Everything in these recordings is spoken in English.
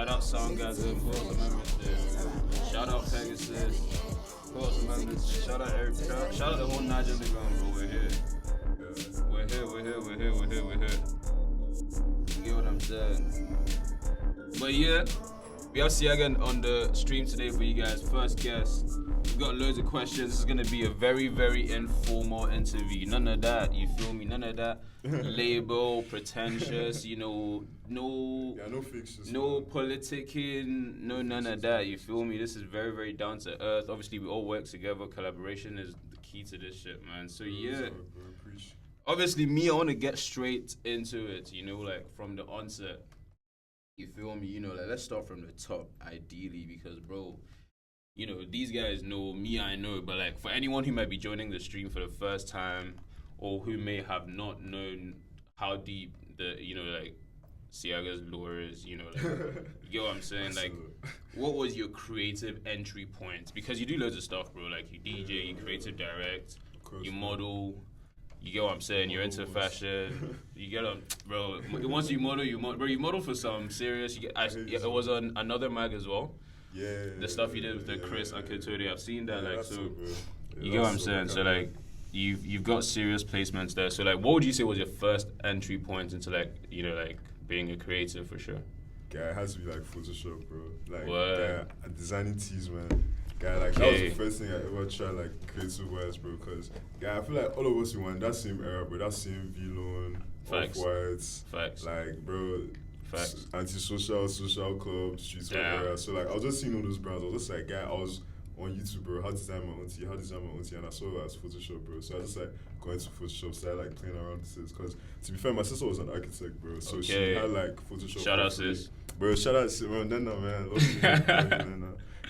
Shout out Soundgasm, who else remembers this? Shout out Pegasus, who else remembers this? Shout out Eric, shout out the whole Niger nigga, bro. We're here. We're here. You get what I'm saying? But yeah, we have Siaga on the stream today for you guys. First guest. We've got loads of questions. This is gonna be a very, very informal interview. None of that, you feel me? None of that label, pretentious, no fixes, no politicking, no none of that. You feel me? This is very, very down to earth. Obviously, we all work together. Collaboration is the key to this shit, man. So yeah. Obviously, I want to get straight into it. Like from the onset. You feel me? Like let's start from the top, ideally, because bro. These guys know me, I know, but like for anyone who might be joining the stream for the first time or who may have not known how deep the, like Siaga's lore is, like, you get what I'm saying? Like, what was your creative entry point? Because you do loads of stuff, bro. Like, you DJ, you creative direct, you model, you get what I'm saying? You're into fashion, you get on, bro. Once you model, you model for some serious, it was on another mag as well. Yeah, the stuff you did with the Chris and Couture, I've seen that. Like, so you get get what I'm saying. So like, you've got serious placements there. So like, what would you say was your first entry point into like, like being a creative for sure? Guy, it has to be like Photoshop, bro. Like, what? Designing tees, man. Guy, like that was the first thing I ever tried, like creative wise, bro. Cause I feel like all of us we want that same era, bro. That same V-Lone, Off-Whites, like, bro. Facts. Anti-social, social club, Streetwear era. So like I was just seeing all those brands. I was just like, guy, I was on YouTube, bro. How to design my own tee, and I saw it as Photoshop, bro. So I just like going to Photoshop, started like playing around with this. Cause to be fair, my sister was an architect, bro. So she had like Photoshop. Shout out sis. Bro, shout out sis, man.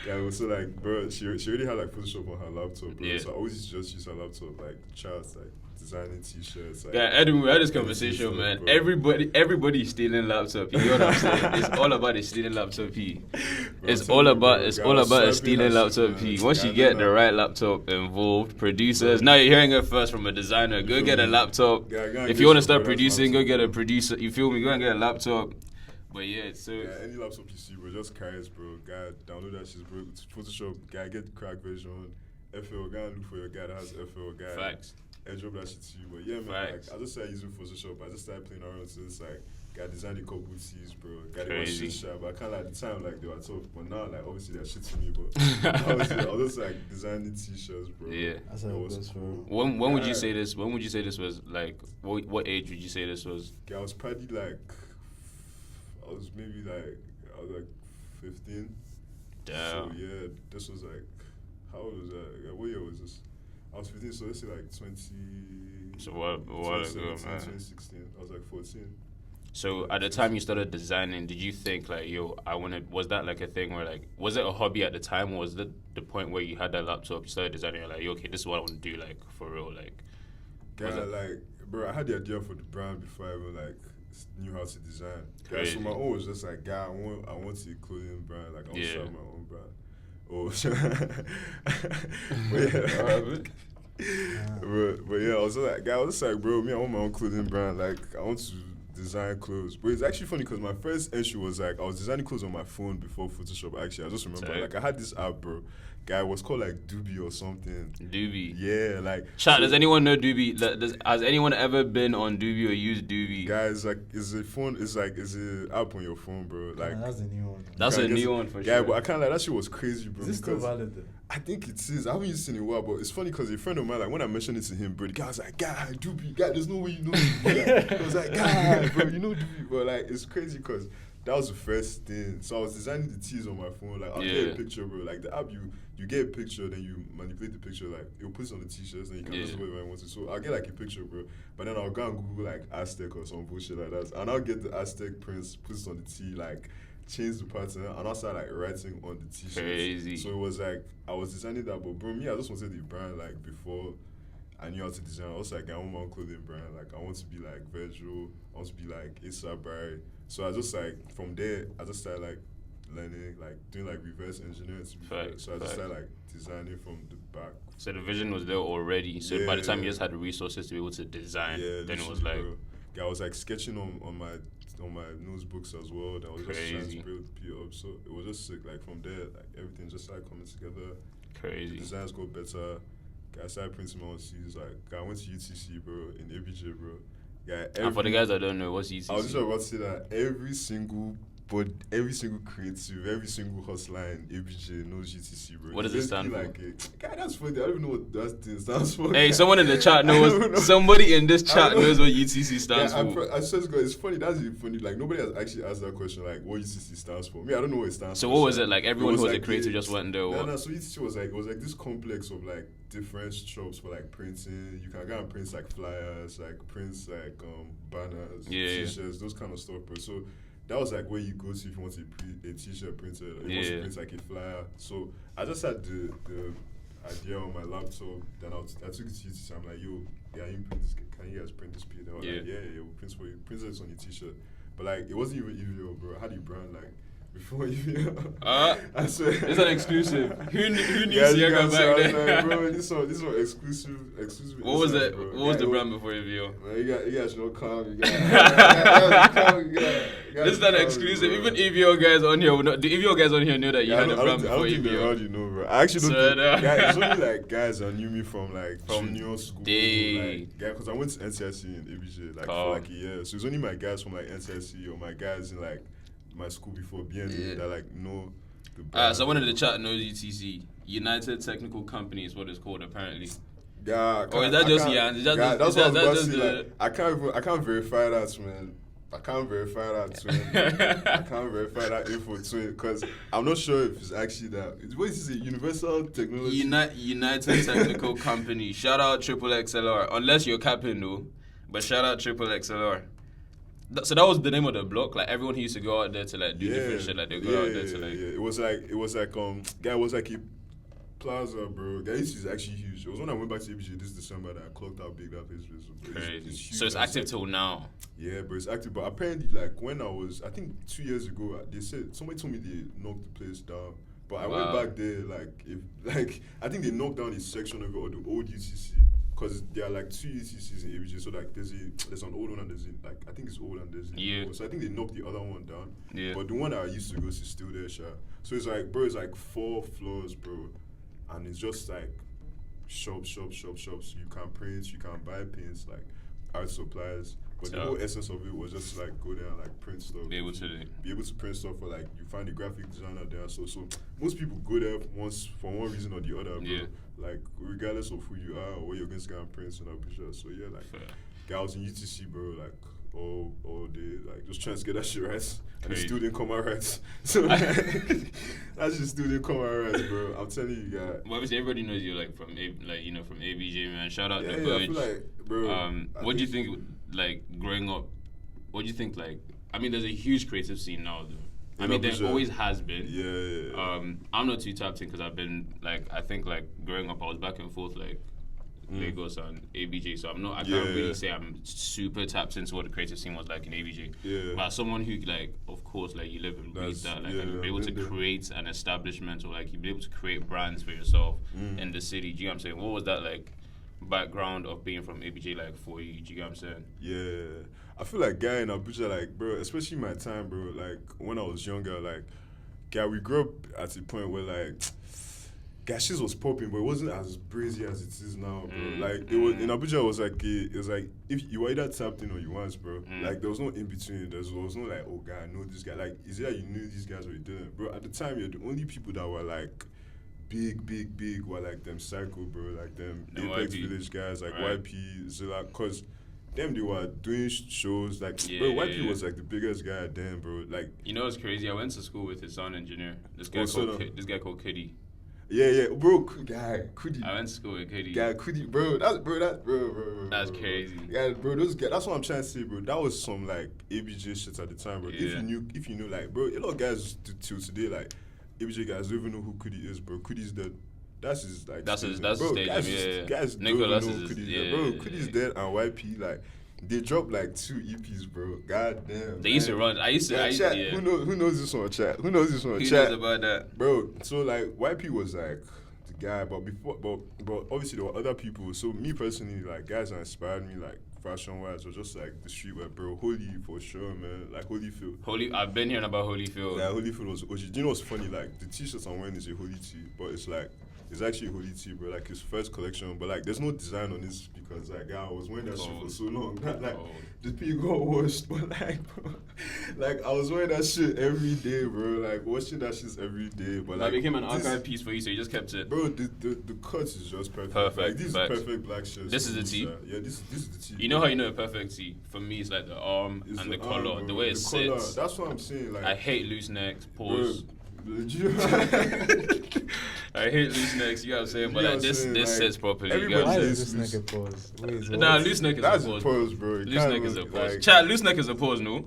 Yeah, so like, bro, she already had like Photoshop on her laptop, bro. Yeah. So I always just use her laptop, like charts, like designing t-shirts. Like, Edwin, we had this conversation, man. Bro. Everybody's stealing laptop. You know what I'm saying? It's all about the stealing laptop P. It's all about a stealing laptop P. Once you get the right laptop involved, producers. Now you're hearing it first from a designer. Go get a laptop. If you want to start producing, go get a producer. You feel me? Go and get a laptop. But yeah, so any laptop you see, bro, just carry it, bro. Guy, download that shit, bro. Photoshop, guy, get crack version. FL, guy, look for your guy that has FL, guy. Facts. Airdrop that shit to you. But yeah, man, like, I just started using Photoshop. I just started playing around with this, like, got designed a couple tees, bro. Got it was shit sharp, but I kind of at the time, like, they were tough. But now, like, obviously, they're shit to me, but I was just, like, designing t-shirts, bro. Yeah. That's how it was, bro. When would you say this? When would you say this was, like, what age would you say this was? Yeah, I was probably, like, I was 15. Damn. So, yeah, this was, like, how old was that? Like, what year was this? I was 15, so let's say like 20. So what ago, man? 2016. I was like 14. So at the time you started designing, did you think like, was that like a thing where like, was it a hobby at the time, or was it the point where you had that laptop, you started designing, you're like, okay, this is what I want to do, like for real, like? Yeah, like, bro, I had the idea for the brand before I even like knew how to design. Yeah, so my own was just like, guy, I want to clothing brand, like I want to start my own brand. Oh, but yeah, I was just like, bro, I want my own clothing brand. Like, I want to design clothes. But it's actually funny because my first entry was like, I was designing clothes on my phone before Photoshop. Actually, I just remember, like, I had this app, bro. Guy was called like Doobie or something. Doobie. Yeah, like. Chat, does anyone know Doobie? Has anyone ever been on Doobie or used Doobie? Guys, like, it's an app on your phone, bro. Like, that's a new one. That's a new one for sure. Yeah, but I can't like that shit was crazy, bro. Is this still valid though? I think it is. I haven't used it in a while, but it's funny because a friend of mine, like when I mentioned it to him, bro, the guy was like, "Guy, Doobie, guy, there's no way you know Doobie." I was like, "Guy, bro, you know Doobie," but like it's crazy because that was the first thing. So I was designing the tees on my phone. Like I'll get a picture, bro. Like the app, you get a picture, then you manipulate the picture. Like it'll put it on the t-shirts, and you can just wear it when I want to. So I'll get like a picture, bro. But then I'll go and Google like Aztec or some bullshit like that, and I'll get the Aztec prints, put it on the tee, like change the pattern, and I'll start like writing on the t-shirts. Crazy. So it was like I was designing that, but bro, me, I just wanted the brand like before I knew how to design. I was like, I want my own clothing brand. Like I want to be like Virgil. I want to be like Issa Barry. So I just like from there, I just started like learning, like doing like reverse engineering. So I just started like designing from the back. So the vision was there already. So by the time you just had the resources to be able to design, then it was like. Bro. I was like sketching on my on my notebooks as well. That was just trying to build P up. So it was just sick. Like from there, like everything just started coming together. Crazy. The designs got better. I started printing my own CDs. Like I went to UTC, bro, in ABJ, bro. And for the guys that don't know, what's UTC? I was just about to say that every single creative, every single hustler in ABJ knows UTC, bro. What does it stand for? God, that's funny. I don't even know what that thing stands for. Hey, someone in the chat knows. Somebody in this chat knows what UTC stands for. I swear to God, it's funny. That's even funny. Like nobody has actually asked that question. Like what UTC stands for. Me, I don't know what it stands for. So what was it like? Everyone who was a creator just went there. No. So UTC was like this complex of like different shops for like printing. You can go and print like flyers, like prints like banners, t-shirts, those kind of stuff, bro. So that was like where you go to if you want a t-shirt printed, or you want to print like a flyer. So I just had the idea on my laptop. Then I took it to UTC. I'm like, yo, can you guys print this piece? They were like, yeah, we'll print for you. Print this on your t-shirt. But like, it wasn't even EVL, bro. I had the brand like before EVL. I swear. It's an exclusive. Who knew Siaga back then? Like, bro, this one exclusive. What was it? Bro. What was the brand before EVL? Man, you guys no calm. This is an exclusive. Even EVL guys on here, the EVL guys on here knew that you had a brand before EVL. I don't think they already know, bro. I actually don't think. It's only like guys that knew me from junior school. Because I went to NCSC in ABJ for like a year. So it's only my guys from like NCSC or my guys in like my school before BND that know the brand. Someone in the chat knows UTC. United Technical Company is what it's called apparently. Yeah. Or is that just Jan? That's what I was about to say. I can't verify that, man. I can't verify that, twin. I can't verify that info, twin, because I'm not sure if it's actually that. What is it? Universal Technology? United Technical Company. Shout out Triple XLR. Unless you're capping, though. But shout out Triple XLR. So that was the name of the block. Like everyone who used to go out there to like do different shit. Like they go out there to like. It was like a plaza, bro. Guy, this is actually huge. It was when I went back to ABJ this December that I clocked how big that place was. Crazy. It's huge. So it's active till now. Yeah, bro, it's active. But apparently, like when I think 2 years ago, they said somebody told me they knocked the place down. But I went back there, I think they knocked down a section of it, or the old UTC, because there are like 2 UTCs in ABJ. So like there's an old one and there's I think it's old and there's new. So I think they knocked the other one down. Yeah. But the one that I used to go to is still there, sure. So it's like, bro, it's like 4 floors, bro. And it's just like shops. You can print, you can buy pins, like art supplies. But the whole essence of it was just like go there and like print stuff. Be able to print stuff, for like you find the graphic designer there. So most people go there once for one reason or the other, bro. Yeah. Like regardless of who you are or what you're going to go and print and Abuja. So yeah, like guys in UTC, bro, like all day, like just trying to get that shit right. And it still didn't come out right. So that shit still didn't come out right, bro. I'm telling you, guys. Well, obviously everybody knows you like from ABJ, man. Shout out to Burge. I feel like, bro. What do you think, like growing up? What do you think, like? I mean, there's a huge creative scene now, though. I mean, there always has been. Yeah. I'm not too tapped in because I've been I think growing up I was back and forth Lagos and ABJ, so I can't really say I'm super tapped into what the creative scene was like in ABJ. Yeah. But as someone who of course you live and breathe that, you're able to create an establishment, or you'd be able to create brands for yourself in the city. Do you know what I'm saying? What was that background of being from ABJ for you? Do you know what I'm saying? Yeah. I feel like guy in Abuja, bro, especially my time, bro, when I was younger, we grew up at a point where shit was popping, but it wasn't as brazy as it is now, bro. It was in Abuja. It was like if you were either tapped in or you weren't, bro. There was no in between. There was no oh god, I know this guy. Is it that you knew these guys or you didn't, bro? At the time, you're the only people that were big were them Psycho, bro, them Apex Village guys, YP, Zilla, cause them they were doing shows bro. YP was the biggest guy then, bro. You know what's crazy? I went to school with his sound engineer. This guy called Kiddy. Yeah, bro, Kudi. I went to school with Kudi. Yeah, Kudi, bro, That's crazy. Yeah, bro, those guys, that's what I'm trying to say, bro. That was some ABJ shit at the time, bro. Yeah. If you knew, bro, a lot of guys till today, ABJ guys don't even know who Kudi is, bro. Kudi's dead. That's his that's his stadium, guys Nicholas don't know who Kudi is, bro. Kudi's dead, and YP, they dropped 2 EPs, bro. God damn. They used to run. Who knows this one, chat? Who knows about that, bro? So YP was the guy, but obviously there were other people. So me personally, like guys that inspired me, like fashion wise, was just like the streetwear, bro. Holy for sure, man. Like Holyfield. I've been hearing about Holyfield. Yeah, Holyfield was OG. Do you know what's funny? Like the t-shirts I'm wearing is a Holy tee, but it's like it's actually a Holy tee, bro. Like his first collection, but like there's no design on this because like I was wearing that shit for so long. Like the pee got washed, but like bro, like I was wearing that shit every day, bro. Like washing that shit every day, but like it became an archive piece for you, so you just kept it. Bro, the cut is just perfect. Perfect. Like these are perfect black shirts. This is the tee. Yeah, this is the tee. You know how you know a perfect tee? For me, it's like the arm It's and the arm, collar, bro. the way it sits. That's what I'm saying. Like I hate loose necks. Pause. Bro, I hate loose necks. You know what I'm saying? But like this like, sits properly. You everybody know what I'm Why saying? is this neck a pause? Wait, Nah, loose neck is that's a pause. pause, bro. Loose neck is a pause. Like, Chat, loose neck is a pause, no?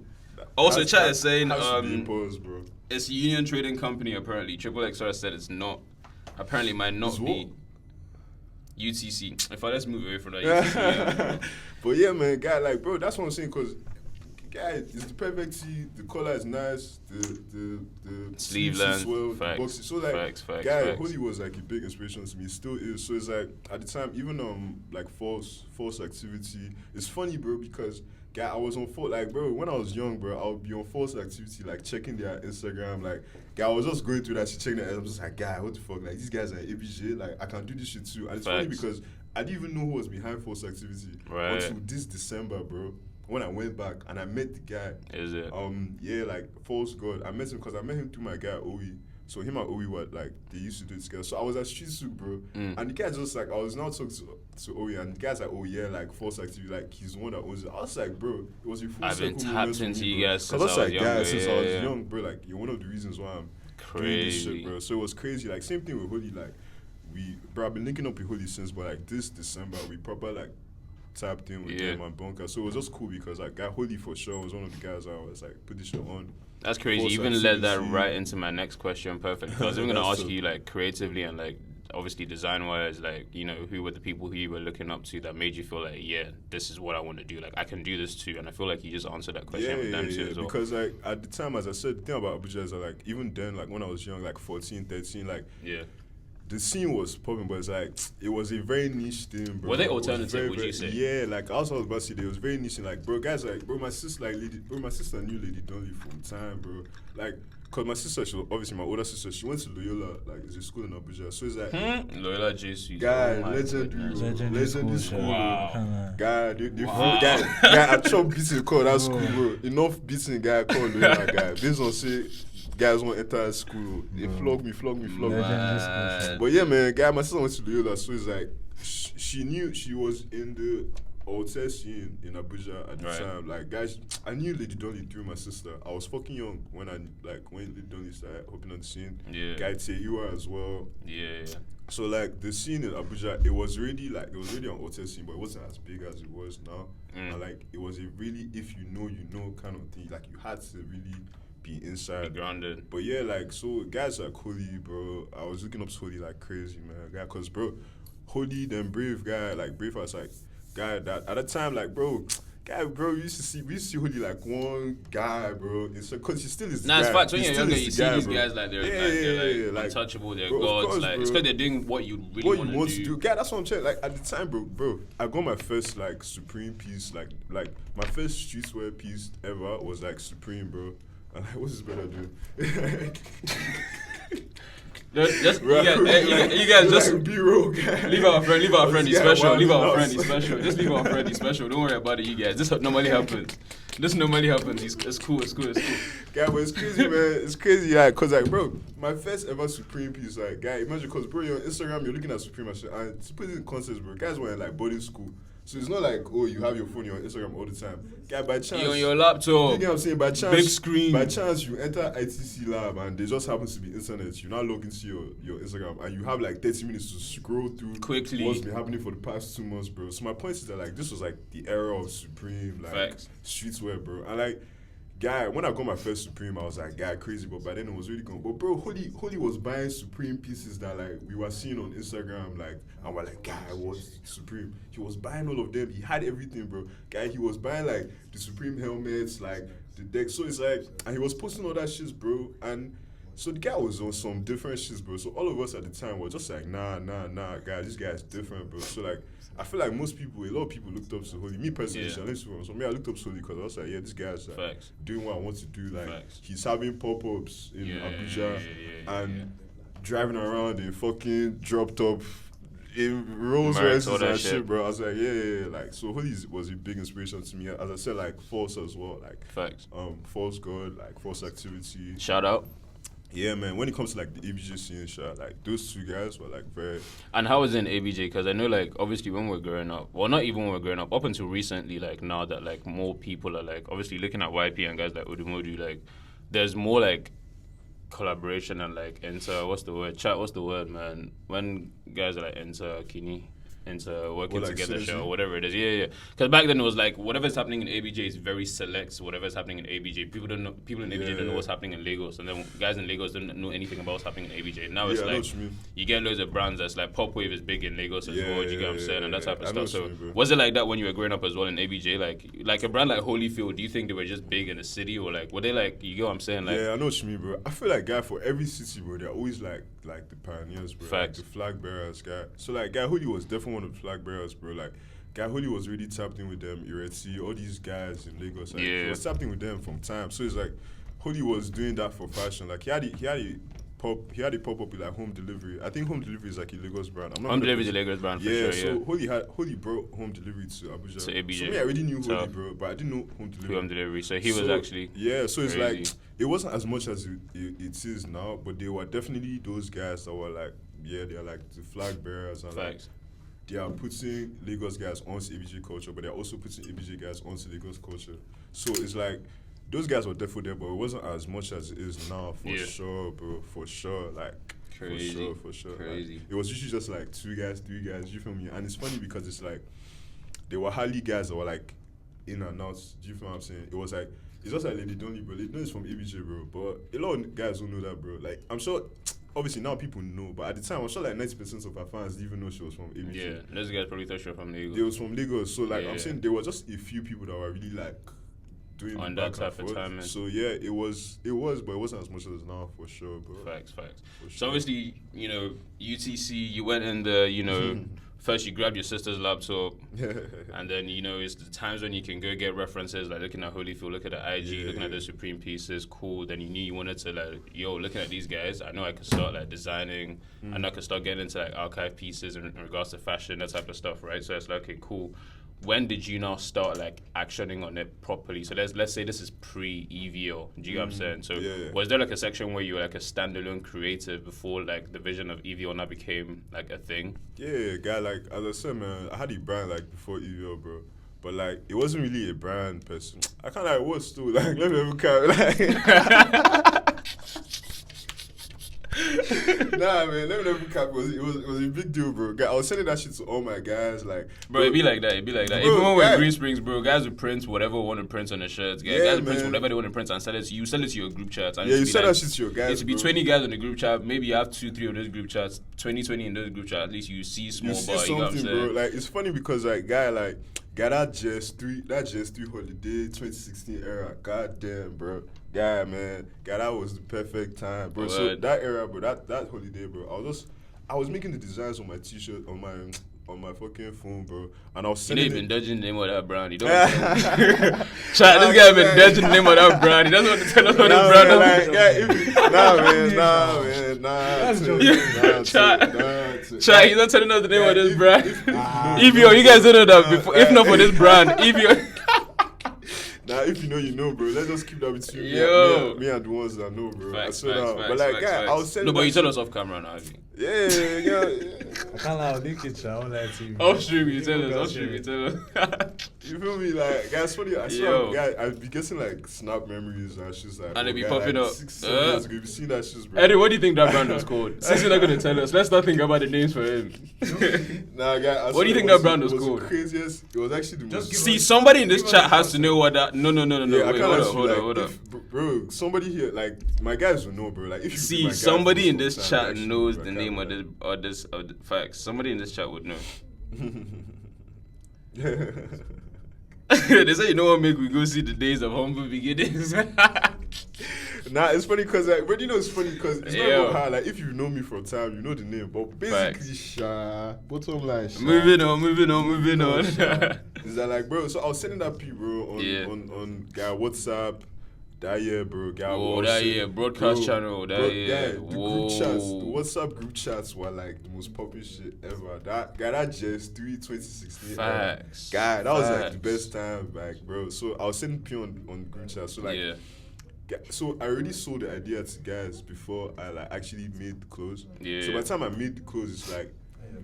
Also, chat is saying has to be a pause, bro. it's a union trading company apparently. Triple XR said it's not. Apparently, might not It's be. UTC. If I let's move away from that UTC. Yeah, But yeah, man, guy, like, bro, that's what I'm saying, cause guy, it's the perfect tee. The color is nice. The Sleeve sleeves length, is well, facts, the boxy. So like, facts, guy, Holy was like a big inspiration to me. Still is. So it's like at the time, even like false activity. It's funny, bro, because guy, I was on like, bro, when I was young, bro, I would be on false activity, like checking their Instagram, like, guy, I was just going through that shit, checking their. I was just like, guy, what the fuck? Like these guys are ABJ. Like I can do this shit too. And it's funny because I didn't even know who was behind false activity until this December, bro. When I went back and I met the guy. Is it? Yeah, like false god. I met him because I met him through my guy Owi. So him and Owi were like they used to do it together. So I was at Street Suit, bro. And the guy just like I was now talking to Owi and the guy's like, oh yeah, like false activity, like he's the one that owns it. I was like, bro, it was a full I've been circle tapped moment into for me, you bro. guys since I was like, younger. since I was young, bro. Like you're one of the reasons why I'm doing this Crazy. shit, bro. So it was crazy. Like same thing with Hoodie. Like I've been linking up with Hoodie since, but like this December we proper like tapped in with them and Bunker. So it was just cool because like guy Hoodie for sure was one of the guys I was like put this shit on. That's crazy. You even led that right into my next question. Perfect. Because I was even gonna ask you like creatively and like obviously design wise, like, you know, who were the people who you were looking up to that made you feel like, yeah, this is what I want to do. Like I can do this too. And I feel like you just answered that question with them too as well. Because like at the time, as I said, the thing about Abuja is that like even then, like when I was young, like 14, 13, like the scene was popping, but it's like it was a very niche thing, bro. Were they alternative? Would you say? Yeah, like I was about to say, it was very niche. And, like, bro, guys, like, bro, my sister knew Lady Donley from time, bro. Like, cause my sister, she was, obviously my older sister, she went to Loyola, like, it's a school in Abuja. So it's like, Loyola JC. guy, legendary school, wow. Guy, guy, I chopped beating call that school, bro. Enough beating, guy, call Loyola, guy. Based on say. Guys won't enter school. They flog me. But yeah, man, guy, my sister went to Loyola, so it's like she knew she was in the hotel scene in Abuja at the time. Like, guys, I knew Lady Donley through my sister. I was fucking young when Lady Donley started hopping on the scene. Yeah. Guy Teiwa as well. Yeah. So like the scene in Abuja, it was really an hotel scene, but it wasn't as big as it was now. And like it was a really if you know kind of thing. Like you had to really be inside. Be grounded. But yeah, like, so guys like Holy, bro, I was looking up to Holy like crazy, man. Guy, cause bro, Holy, then Brave guy, like Brave was like, guy that at the time, like, bro, we used to see Holy like one guy, bro. It's cause he still is. Nah, it's facts. When you're younger, you see these bro. guys like they're like untouchable, they're gods. Course, like bro. it's because they're doing what you really want to do. Guy, that's what I'm saying. Like at the time, bro, I got my first like Supreme piece, like my first streetwear piece ever was like Supreme, bro. I'm like, what's this better do? You guys just like B-roll guy. leave our friend, he's special. Just leave our friend, he's special. Don't worry about it, you guys. This normally happens. It's cool. Guy, but it's crazy, man. It's crazy, yeah. Cause like, bro, my first ever Supreme piece, like, guy, imagine, cause bro, you're on Instagram, you're looking at Supreme and shit, and to put it in context, bro, guys were in like boarding school. So it's not like, oh, you have your phone, you're on Instagram all the time. Guy, by chance... You're on your laptop. You know what I'm saying? By chance... Big screen. By chance, you enter ITC lab and there just happens to be internet. You now log into your Instagram and you have like 30 minutes to scroll through... Quickly. ...what's been happening for the past 2 months, bro. So my point is that like, this was like the era of Supreme, like, Facts. Streetwear, bro. And like... Guy, when I got my first Supreme, I was like, guy, crazy, but by then it was really gone. But bro, Holy was buying Supreme pieces that like we were seeing on Instagram, like, and we're like, guy, what's Supreme? He was buying all of them. He had everything, bro. Guy, he was buying like the Supreme helmets, like the deck. So it's like, and he was posting all that shit, bro. And So the guy was on some different shit, bro. So all of us at the time were just like, nah, guys, this guy's different, bro. So like, I feel like a lot of people looked up to Holy. Me personally, so me, I looked up to Holy because I was like, yeah, this guy's like doing what I want to do. Like, he's having pop-ups in Abuja and driving around in fucking drop top in Rolls Royces and shit, bro. I was like, yeah. Like, so Holy was a big inspiration to me. As I said, like, Force as well. Like, Force God, like, Force Activity. Shout out. Yeah, man. When it comes to like the ABJ scene, like those two guys were like very. And how was it in ABJ? Because I know, like, obviously when we're growing up, well, not even when we're growing up until recently, like now that like more people are like obviously looking at YP and guys like Udumodu, like there's more like collaboration and like what's the word, man? When guys are like into working like together, synergy? show or whatever it is. Yeah. Because back then it was like whatever's happening in ABJ is very select. Whatever's happening in ABJ, people in ABJ don't know what's happening in Lagos, and then guys in Lagos don't know anything about what's happening in ABJ. Now it's like you get loads of brands that's like Pop Wave is big in Lagos as well. Do you get what I'm saying? And that type of stuff. So was it like that when you were growing up as well in ABJ? Like a brand like Holyfield, do you think they were just big in the city, or like were they like, you get what I'm saying? Like, yeah, I know what you mean, bro. I feel like guy for every city, bro, they're always like the pioneers, bro. Facts. Like the flag bearers, guy. So like Guy Holy was definitely one of the flag bearers, bro. Like Guy Holy was really tapped in with them, Ireti, all these guys in Lagos. Like, he was tapped in with them from time. So it's like Holy was doing that for fashion. Like he had a pop up with like home delivery. I think home delivery is like a Lagos brand. Home delivery is a Lagos brand for sure. So Holy brought home delivery to Abuja. To ABJ. So me, I already knew Holy, bro, but I didn't know home delivery. So he was actually so it's like it wasn't as much as it is now, but they were definitely those guys that were like, they're like the flag bearers and like they are putting Lagos guys onto ABJ culture, but they're also putting ABJ guys onto Lagos culture. So it's like those guys were definitely there, but it wasn't as much as it is now, for sure, bro. For sure, like crazy, for sure. Crazy. Like, it was usually just like 2 guys, 3 guys. You feel me? And it's funny because it's like they were hardly guys that were like in and out. Do you feel what I'm saying? It was like it's just like Lady Donny, bro. Lady Donny is from ABJ, bro. But a lot of guys don't know that, bro. Like I'm sure. Obviously now people know, but at the time I'm sure like 90% of our fans didn't even know she was from ABJ. Yeah, those guys probably thought she was from Lagos. They was from Lagos, so like I'm saying there were just a few people that were really like doing on that type of time. So yeah, it was, but it wasn't as much as now for sure, bro. Facts. For sure. So obviously, UTC, you went in the, first you grabbed your sister's laptop, and then it's the times when you can go get references, like looking at Holyfield, looking at IG, looking at the Supreme pieces, cool. Then you knew you wanted to like, looking at these guys, I know I could start like designing, and I could start getting into like archive pieces in regards to fashion, that type of stuff, right? So it's like, okay, cool. When did you now start like actioning on it properly? So let's say this is pre-EVL. Do you get what I'm saying? So was there like a section where you were like a standalone creative before like the vision of EVL now became like a thing? Yeah, guy, like as I said, man, I had a brand like before EVL, bro. But like it wasn't really a brand person. I kind of like was too. Like let me have a car. Like nah, man, let me never cap. It was a big deal, bro. I was sending that shit to all my guys, like. Bro, it'd be like that. Bro, even when we're in Green Springs, bro, guys would print whatever want to print on the shirts. Guys would print whatever they want to print and sell it to you. Sell it to your group chat. And you send that shit to your guys. It should be 20 guys in the group chat. Maybe you have 2-3 of those group chats. 20 in those group chats. At least you see small. You see something, bro. Like it's funny because like that GS3 holiday 2016 era. God damn, bro. Yeah, man. God, that was the perfect time, bro. So that era, bro, that holiday, bro, I was making the designs on my t-shirt, on my fucking phone, bro. And I was sending been dodging the name of that brand. You don't Chat, this guy been dodging the name of that brand. He doesn't want to tell us what his brand is. Chat, he's not telling us the name of this brand. EVO, you guys don't know that before. If not for this brand, EVO. Nah, if you know, you know, bro. Let's just keep that between me and the ones that know, bro. Facts, but like, guy, I was saying. No, but you tell us off camera now. Yeah. I can't lie, I'll link it, I'll let you. Off stream, you tell us. You feel me? Like, guys, funny. I swear, guys, I'd be getting like snap memories and she's like. And they be popping up. 6-7 years ago, you've seen that shit, bro. Eddie, what do you think that brand was called? Since you're not gonna tell us, let's not think about the names for him. Nah, guy. What do you think that brand was called? The craziest. It was actually the most. See, somebody in this chat has to know what that. No. Yeah, Wait, hold on. Bro, somebody here, like my guys will know, bro. Like, if you see, somebody in this chat knows the name of this facts. Somebody in this chat would know. They say you know what make we go see the days of humble beginnings. Nah, it's funny because like, but you know it's funny because it's not Yeah. about how like if you know me from time, you know the name. But basically, bottom line, moving on. Is that like, bro? So I was sending that P, bro, on guy WhatsApp. That year, bro. Guy, broadcast channel. The group chats, the WhatsApp group chats were like the most popular shit ever. That just 2016. Facts. Guy, that was like the best time, like, bro. So I was sending P on group chat. So like, so I already sold the idea to guys before I like actually made the clothes. Yeah. So by the time I made the clothes, it's like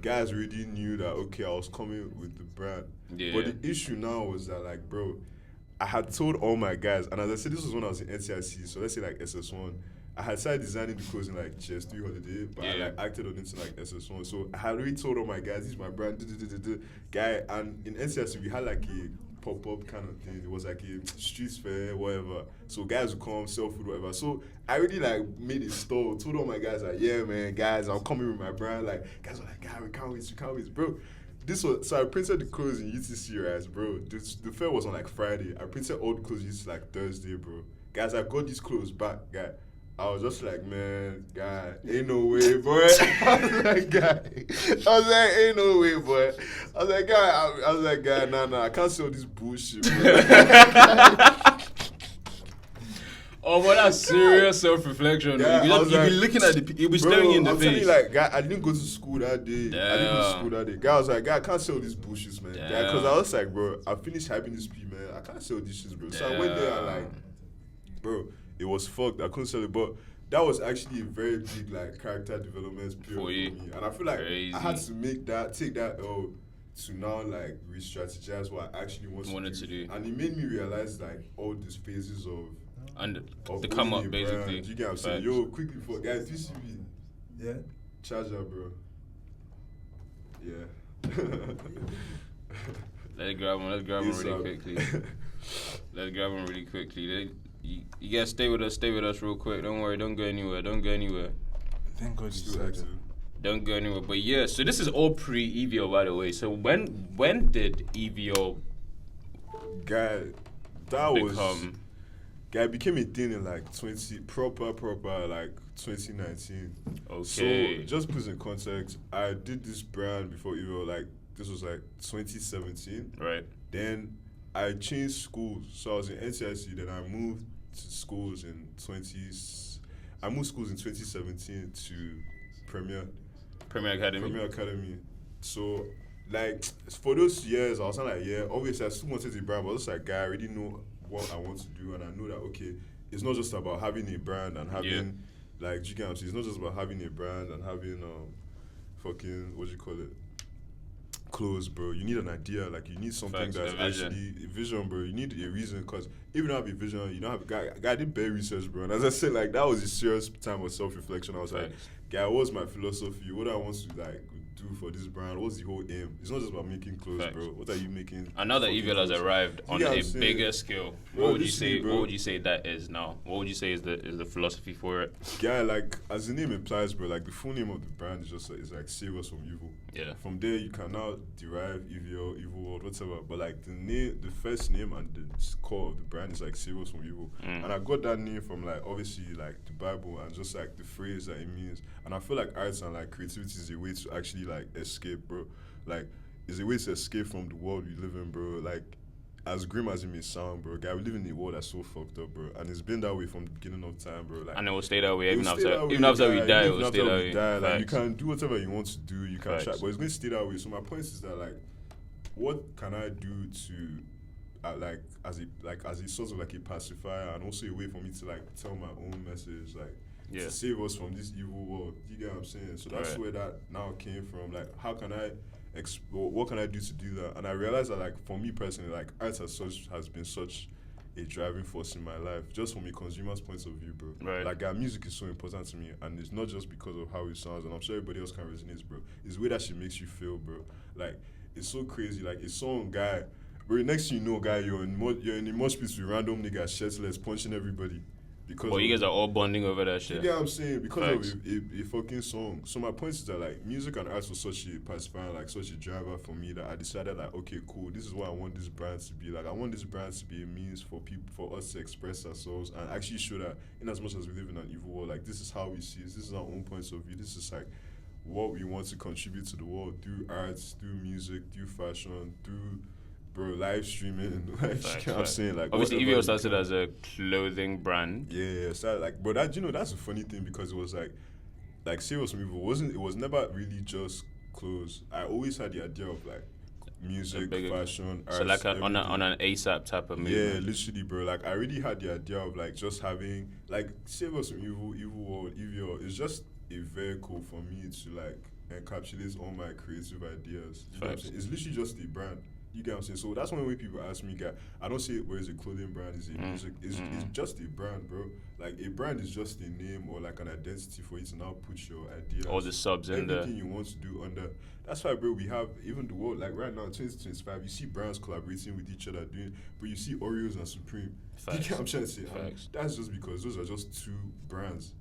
guys already knew that okay, I was coming with the brand. Yeah. But the issue now was that like, bro, I had told all my guys, and as I said, this was when I was in NCIC, so let's say like SS1. I had started designing the clothes in like GS3 holiday, but I like acted on it in like SS1. So I had already told all my guys, this is my brand, guy. And in NCIC, we had like a pop-up kind of thing. It was like a street fair, whatever. So guys would come, sell food, whatever. So I already like made a store, told all my guys like, yeah, man, guys, I'm coming with my brand. Like, guys were like, God, we can't wait, bro. So I printed the clothes in UTC, right, bro. The fair was on like Friday. I printed all the clothes in UTC like Thursday, bro. Guys, I got these clothes back, guy. I was just like, man, guy, ain't no way, boy. I was like, guy. Ain't no way, boy. I was like, guy, nah, I can't sell this bullshit, bro. Oh, but that's serious self-reflection. Yeah, you be looking at you'll be staring in the face. Telling you, like, guy, I didn't go to school that day. Guy, I was like, guy, I can't sell these bullshits, man. Because I was like, bro, I finished hyping this P, man. I can't sell these shits, bro. So I went there and like, bro, it was fucked. I couldn't sell it, but that was actually a very big like character development period for me. And I feel like I had to take that L to now like re-strategize what I actually wanted to do. And it made me realize like all these phases of the come up basically. You get what I'm saying? Yo, quickly for guys, TCB. Yeah. Charger, bro. Yeah. Let's grab one really quickly. You guys stay with us real quick. Don't worry, don't go anywhere. Thank God you Still said active. Don't go anywhere. But yeah, so this is all pre-EVL, by the way. So when did EVL Guy, it became a thing in like proper like 2019. Okay. So just put in context, I did this brand before EVL, like this was like 2017. Right. Then I changed schools. So I was in NCIC, then I moved schools in 2017 to Premier Academy. So like for those years I was like, yeah, obviously I still wanted a brand, but I was like, guy, I already know what I want to do, and I know that okay, it's not just about having a brand and having like it's not just about having a brand and having fucking clothes, bro. You need an idea, like you need something that's actually a vision, bro. You need a reason, because if you don't have a vision, you don't have a guy did bare research, bro. And as I said, like that was a serious time of self-reflection. I was like, guy, what's my philosophy? What do I want to like do for this brand? What's the whole aim? It's not just about making clothes, bro. What are you making? I know that EVL has arrived on a bigger scale. Bro, what would you say? What would you say that is now? What would you say is the philosophy for it? Yeah, like as the name implies, bro. Like the full name of the brand is just it's like save us from evil. Yeah. From there you can now derive EVL, Evil World, whatever. But like the first name and the core of the brand is like save us from evil. And I got that name from like obviously like the Bible and just like the phrase that it means. And I feel like arts and like creativity is a way to actually like escape, bro. Like it's a way to escape from the world we live in, bro. Like as grim as it may sound, bro, guy, we live in a world that's so fucked up, bro. And it's been that way from the beginning of time, bro. Like, and it will stay that way even after we die. It will stay that way. Like, you can do whatever you want to do. You can try, but it's going to stay that way. So my point is that like, what can I do to like as a sort of like a pacifier and also a way for me to like tell my own message, like to save us from this evil world. You get what I'm saying? So that's where that now came from. Like, how can I explore? What can I do to do that? And I realized that like for me personally, like arts has been such a driving force in my life, just from a consumer's point of view, bro. Right. Like music is so important to me, and it's not just because of how it sounds, and I'm sure everybody else can resonate, bro. It's the way that shit makes you feel, bro. Like it's so crazy. Like a song, guy. Bro, next thing you know, guy, you're in a mosh pit with random niggas, shirtless, punching everybody. because Well, you guys are all bonding over that you shit. get what I'm saying? Because Facts. of a fucking song. So my point is that like music and arts was such a pacifier, like such a driver for me that I decided like, okay, cool, this is what I want this brand to be. Like I want this brand to be a means for people, for us to express ourselves and actually show that in as much as we live in an evil world, like this is how we see it, this is our own points of view, this is like what we want to contribute to the world through arts, through music, through fashion, through live streaming. Like, you know what I'm saying? Like, obviously, whatever EVL started as a clothing brand. Yeah, started like, but that, you know, that's a funny thing because it was like Serious from Evil it was never really just clothes. I always had the idea of like music, fashion, arts. So like on an ASAP type of movement. Yeah, literally, bro. Like I already had the idea of like just having like Serious from Evil, Evil World, EVL is just a vehicle for me to like encapsulate all my creative ideas. You know what I'm saying? It's literally just a brand. You get what I'm saying? So that's when people ask me, guy, I don't say where is a clothing brand, is it music? It's just a brand, bro. Like a brand is just a name or like an identity for you to now put your ideas. All the subs in there. Everything you want to do under. That's why, bro, we have even the world, like right now, 2025, you see brands collaborating with each other doing, but you see Oreos and Supreme. You get what I'm trying to say? That's just because those are just two brands.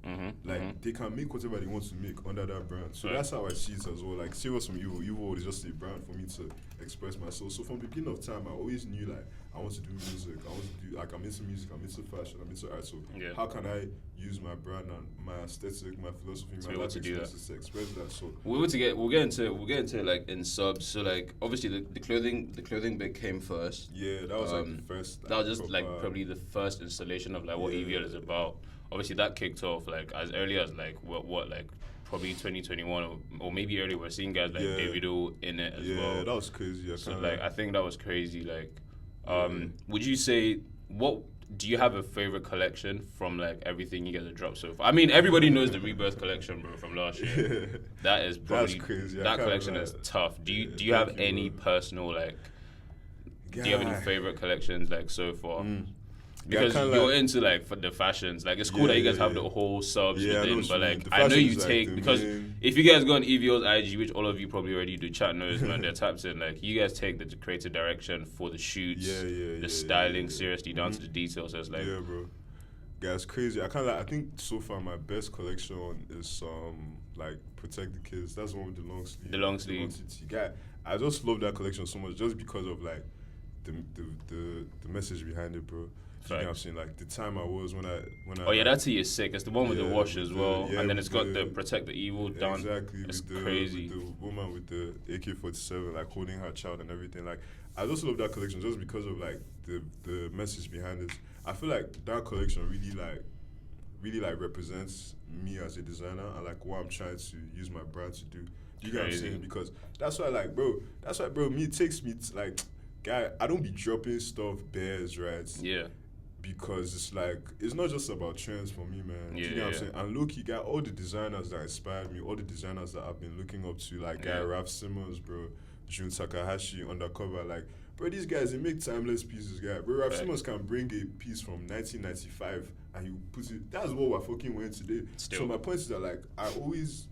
They can make whatever they want to make under that brand. So that's how I see it as well. Like Serious from Evil, Evil is just a brand for me to express myself. So from the beginning of time, I always knew like I want to do music. I want to do like I'm into music. I'm into fashion. I'm into art. So how can I use my brand and my aesthetic, my philosophy, my life experiences to express that? So we'll get into like in subs. So like obviously the clothing bit came first. Yeah, that was like the first. That was just like probably the first installation of like what EVL is about. Obviously that kicked off like as early as like what like probably 2021 or maybe earlier. We're seeing guys like Davido in it as well. Yeah, that was crazy. So like I think that was crazy. Like, would you say what? Do you have a favorite collection from like everything you guys have dropped so far? I mean, everybody knows the Rebirth collection, bro, from last year. That is probably that's crazy. That collection is tough. Do you have any personal like? Do you have any favorite collections like so far? Because you're into like for the fashions, like it's cool that you guys have the whole subs within, but like I know you take because if you guys go on EVL's IG, which all of you probably already do, chat knows, man, they're tapped in. Like you guys take the creative direction for the shoots, the styling seriously down to the details. So it's like bro, yeah, it's crazy. I think so far my best collection is like Protect the Kids. That's the one with the long sleeve. The long sleeve. Yeah, I just love that collection so much just because of like the message behind it, bro. You know what I'm saying? Like the time I was when I oh yeah, that tee is sick. It's the one with the wash as well, and then it's got the Protect the Evil down. Exactly, it's with crazy. With the woman with the AK-47 like holding her child and everything. Like I just love that collection just because of like the message behind it. I feel like that collection really represents me as a designer and like what I'm trying to use my brand to do. You get what I'm saying? Because that's why me it takes me to, like, guy, I don't be dropping stuff bears, right? Yeah. Because it's like, it's not just about trends for me, man. Yeah, you know what I'm saying? And low-key, got all the designers that inspired me, all the designers that I've been looking up to, like Ralph Simmons, bro, Jun Takahashi, Undercover, like, bro, these guys, they make timeless pieces, guy. Bro, Ralph Simmons can bring a piece from 1995 and he puts it, that's what we're fucking wearing today. So my point is that, like, I always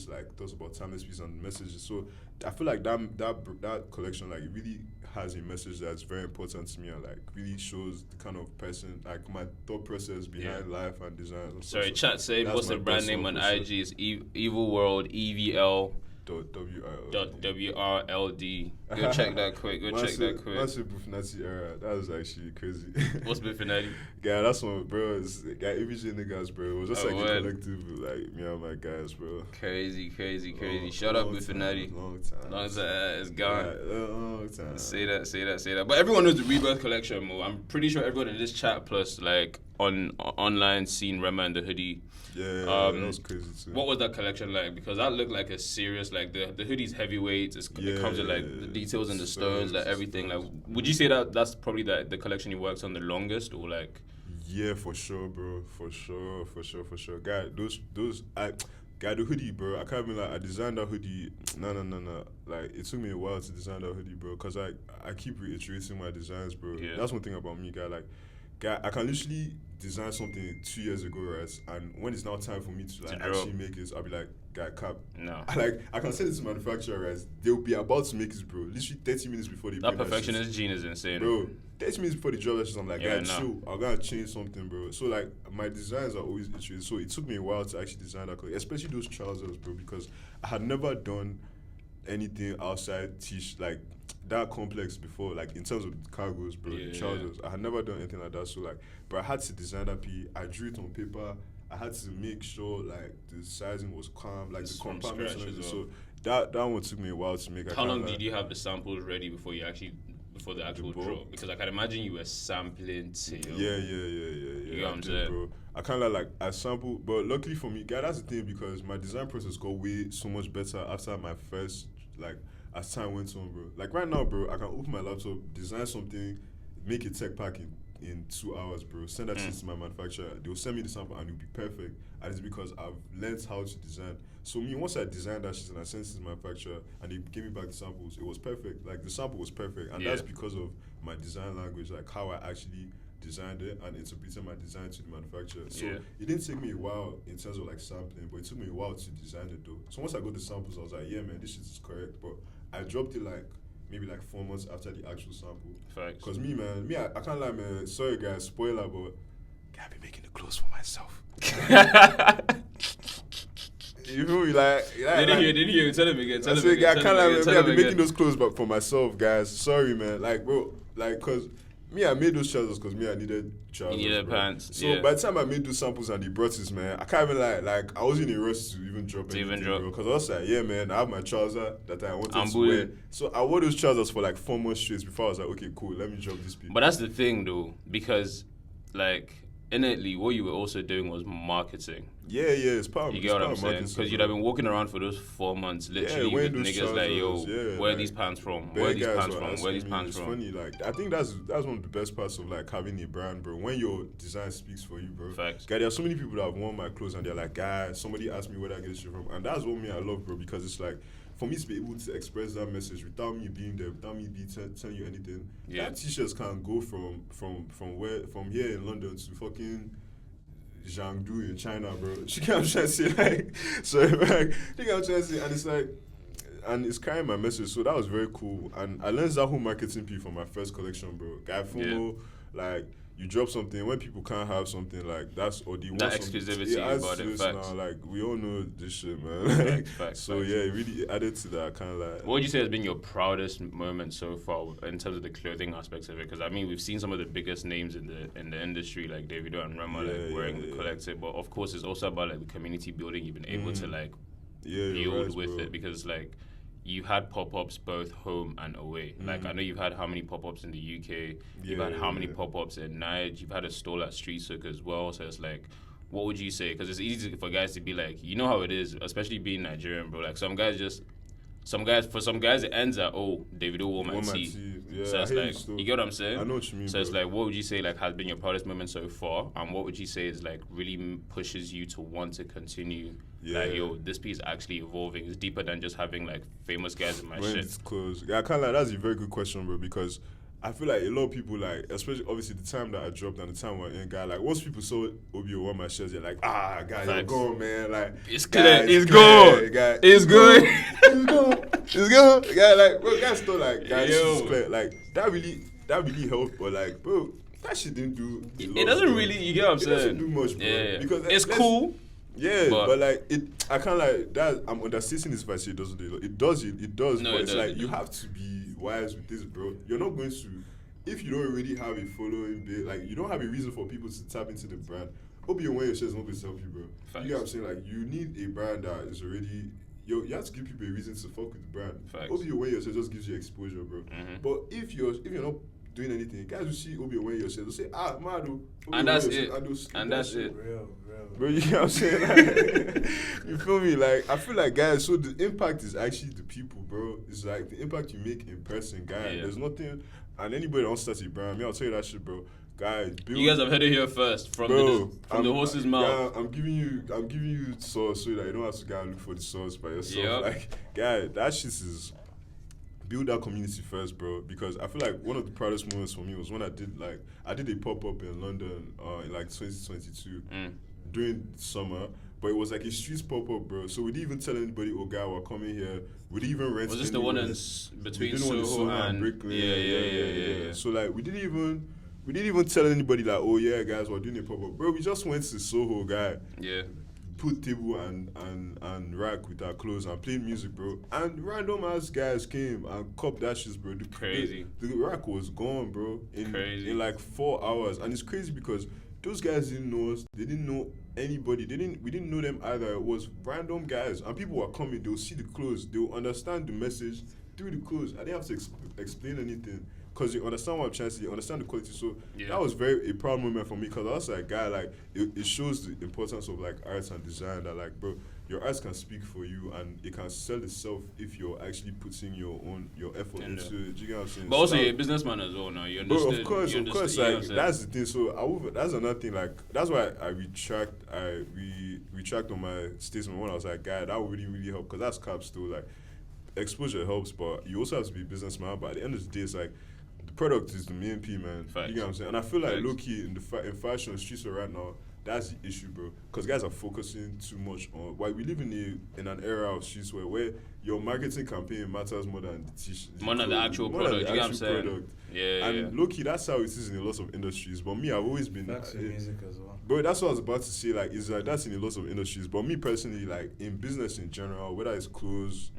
like, thought about timeless pieces and messages. So I feel like that collection, like, it really has a message that's very important to me and like really shows the kind of person, like my thought process behind life and design. And sorry, chat saying what's the brand name on IG is Evil World EVL. WRLD. Go check that quick. Massive Bufinati era. That was actually crazy. What's Bufinati? Yeah, that's one, bro. It's ABJ niggas, bro. It was just like a collective, like me and my guys, bro. Crazy. Shout out Bufinati. Long time. It's gone. Long time. Say that. But everyone knows the Rebirth collection, Mo. I'm pretty sure everyone in this chat plus like online seen Rema and the hoodie. Yeah, that was crazy too. What was that collection like? Because that looked like a serious, like the hoodie's heavyweight. It comes with like the details and the stones, like everything. Like, would you say that that's probably the collection you worked on the longest, or like? Yeah, for sure, bro. For sure. Guy, the hoodie, bro. I can't be like I designed that hoodie. No. Like it took me a while to design that hoodie, bro. Cause I keep reiterating my designs, bro. Yeah. That's one thing about me, guy. Like, I can literally design something 2 years ago, right? And when it's now time for me to like actually make it, I'll be like, guy cap. No. I can send it to manufacturers. They'll be about to make it, bro. Literally 30 minutes before they That bring perfectionist gene is insane. Bro, 30 minutes before they drop that shit, I'm like, Yeah, guys, chill. I'm gonna change something, bro. So like, my designs are always iterated. So it took me a while to actually design that color, especially those trousers, bro, because I had never done anything outside like that complex before, like in terms of cargos, bro, the trousers. I had never done anything like that. So like, bro, I had to design that piece. I drew it on paper. I had to make sure like the sizing was calm, like the compartments and everything. So that one took me a while to make. How long did you have the samples ready before the actual drop? Because I can imagine you were sampling till. Yeah. You know what I'm saying, bro. I kind of like I sampled, but luckily for me, guy, that's the thing, because my design process got way so much better after my first, like, as time went on, bro. Like right now, bro, I can open my laptop, design something, make a tech pack in 2 hours, bro. Send that shit to my manufacturer. They'll send me the sample and it'll be perfect. And it's because I've learned how to design. So me, once I designed that shit and I sent it to the manufacturer and they gave me back the samples, it was perfect. Like the sample was perfect, and that's because of my design language, like how I actually designed it and interpreted my design to the manufacturer. So it didn't take me a while in terms of like sampling, but it took me a while to design it though. So once I got the samples, I was like, yeah, man, this shit is correct. But I dropped it like maybe like 4 months after the actual sample. Facts. Cause me, I can't lie, man. Sorry, guys, spoiler, but I be making the clothes for myself. You feel me? Didn't hear. Tell him again. I be making those clothes, but for myself, guys. Sorry, man. Like, bro, like, cause me, I made those trousers because I needed trousers. You needed pants. So by the time I made those samples and the brought this, man, I can't even like I wasn't in a rush to even drop anything, bro. Because I was like, yeah, man, I have my trouser that I wanted to wear. So I wore those trousers for like 4 months straight before I was like, okay, cool, let me drop this piece. But that's the thing, though, because like innately, what you were also doing was marketing. Yeah, it's part of you get what I'm saying? Because you'd have been walking around for those 4 months, literally with niggas like, yo, where are these pants from? Where are these pants from? Where are these pants from? It's funny, like, I think that's one of the best parts of like having a brand, bro. When your design speaks for you, bro. Facts. Guy, there are so many people that have worn my clothes and they're like, guys, somebody asked me where I get this shit from. And that's what I love, bro, because it's like, for me to be able to express that message without me being there, without me telling you anything, that t-shirts can go from here in London to fucking Jiangsu in China, bro. You get what I'm trying to say? Like, so like, you get what I'm trying to say? And it's like, and it's carrying my message. So that was very cool. And I learned that whole marketing piece from my first collection, bro. Guy FOMO, like, you drop something when people can't have something, like that's or they want that exclusivity about it. Now, like we all know this shit, man. Facts. It really added to that kind of like. What would you say has been your proudest moment so far in terms of the clothing aspects of it? Because I mean, we've seen some of the biggest names in the industry, like Davido and Rema, wearing the collective. But of course, it's also about like the community building. You've been able to like build with it, because like. You had pop-ups both home and away. Like, I know you've had how many pop-ups in the UK, you've had how many pop-ups in Nigeria, you've had a stall at Streetwear as well. So it's like, what would you say? Because it's easy for guys to be like, you know how it is, especially being Nigerian, bro. Like, some guys it ends at, oh, Davido wore my tee. Yeah, so it's like, you get what I'm saying? I know what you mean, So it's like, what would you say like has been your proudest moment so far? And what would you say is like really pushes you to want to continue? Like, yo, this piece actually evolving. It's deeper than just having like famous guys in my shit. It's close. Yeah, I can't lie, that's a very good question, bro, because I feel like a lot of people, like, especially obviously the time that I dropped and the time we're in, guy, like, once people saw Obio on my shirts, they're like, guy, you're gone, man. Like, it's clear, it's good. It's good. It's good. Guy, like, bro, guys still like, guys, it's clear. Like, that really helped, but like, bro, that shit didn't do. It doesn't really, you get what I'm saying? It doesn't do much, bro. Yeah. Because it's cool. Yeah, but like I can't like that. I'm understating this if I say it doesn't do it. It does, no, but it's like you have to be wise with this, bro. You're not going to, if you don't already have a following, like you don't have a reason for people to tap into the brand. Obio when your shirt's not going to help you, bro. Facts. You know what I'm saying? Like you need a brand that is already. You have to give people a reason to fuck with the brand. Obio when your shirt just gives you exposure, bro. But if you're not doing anything, guys will see Obio when your shirt, they'll say, Madu. And that's it. And that's it. Real. Bro, you know what I'm saying? Like, you feel me? Like, I feel like, guys, so the impact is actually the people, bro. It's like the impact you make in person, guys. There's nothing, and anybody that wants to start a brand, I'll tell you that shit, bro. Guys, you guys have heard it here first from the horse's mouth. I'm giving you sauce so that you don't have to go and look for the sauce by yourself. Like, guys, that shit is build that community first, bro. Because I feel like one of the proudest moments for me was when I did a pop up in London in like 2022 during summer. but it was like a streets pop-up, bro. So we didn't even tell anybody, oh, guy, we're coming here. We didn't even rent. Was this the one between Soho and Brooklyn? Yeah. So like we didn't even tell anybody like, oh yeah, guys, we're doing a pop-up, bro. We just went to Soho, guy. Yeah. Put table and rack with our clothes and played music, bro. And random ass guys came and copped that shit, bro. Crazy. The rack was gone, bro. Crazy. In like 4 hours, and it's crazy because those guys didn't know us. They didn't know anybody. We didn't know them either. It was random guys, and people were coming. They'll see the clothes. They'll understand the message through the clothes. I didn't have to explain anything. Because you understand what I'm trying to say, you understand the quality. So that was a proud moment for me, because I was like, guy, like, it shows the importance of, like, arts and design, that, like, bro, your arts can speak for you, and it can sell itself if you're actually putting your effort into it. Do you get what I'm saying? But also, you're a businessman as well now. You understand? Bro, of course, like, that's the thing. So, that's another thing, like, that's why I retract on my statement when I was like, guy, that would really, really help, because that's cap still, like, exposure helps, but you also have to be a businessman. But at the end of the day, it's like, the product is the main P, man. Facts. You get what I'm saying? And I feel like Facts. low-key in fashion streetwear right now, that's the issue, bro. Because guys are focusing too much on... Why we live in an era of streetwear where your marketing campaign matters more than the t-shirt. More than the actual product, you get what I'm saying? Product. Yeah. And low-key, that's how it is in a lot of industries. But me, I've always been... That's in music as well. Bro, that's what I was about to say. Like, it's like that's in a lot of industries. But me personally, like in business in general, whether it's clothes,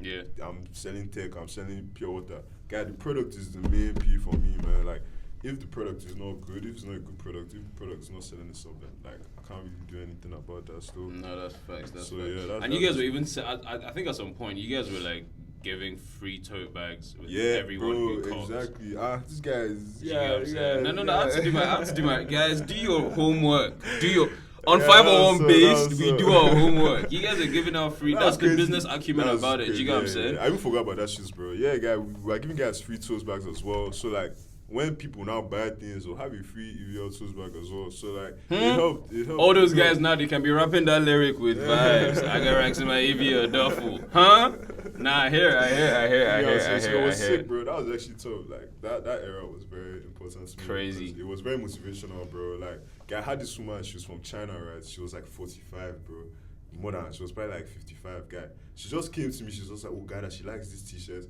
I'm selling tech, I'm selling pure water. Guy, the product is the main P for me, man. Like, if the product is not good, if it's not a good product, if the product is not selling itself, then like I can't really do anything about that still. No, that's facts. That's facts. Yeah, and you guys were even, I think at some point, you guys were like giving free tote bags with everyone who comes. Exactly. This guy is... No, I have to do my... Guys, do your homework. On 501 base, we do our homework. You guys are giving out free. That's the business acumen about it. You get what I'm saying? I even forgot about that shit, bro. Yeah, guy, we're giving guys free tote bags as well. So, like, when people now buy things, they'll have a free EVL tote bag as well. So, like, it helped. All those guys now, they can be rapping that lyric with vibes. I got racks in my EVL duffel. Huh? Nah, I hear. It was sick, bro. That was actually tough. Like, that era was very important to me. Crazy. It was very motivational, bro. Like, I had this woman, she was from China, right? She was like 45, bro. More than, she was probably like 55, guy. She just came to me, she was just like, oh, God, she likes this t-shirt.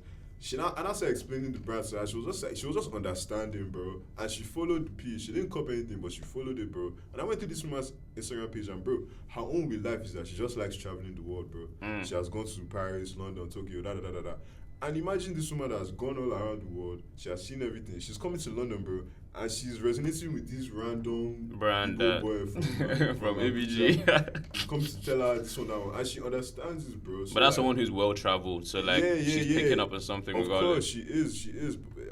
And I started explaining the brand to her. She was just understanding, bro. And she followed the page. She didn't copy anything, but she followed it, bro. And I went to this woman's Instagram page, and bro, her own with life is that she just likes traveling the world, bro. She has gone to Paris, London, Tokyo, da. And imagine this woman that has gone all around the world. She has seen everything. She's coming to London, bro, and she's resonating with this random brand boy from ABG. He comes to tell her this one, that one, and she understands this, bro. So but that's someone who's well traveled, so like she's picking up on something. Of regardless. Course,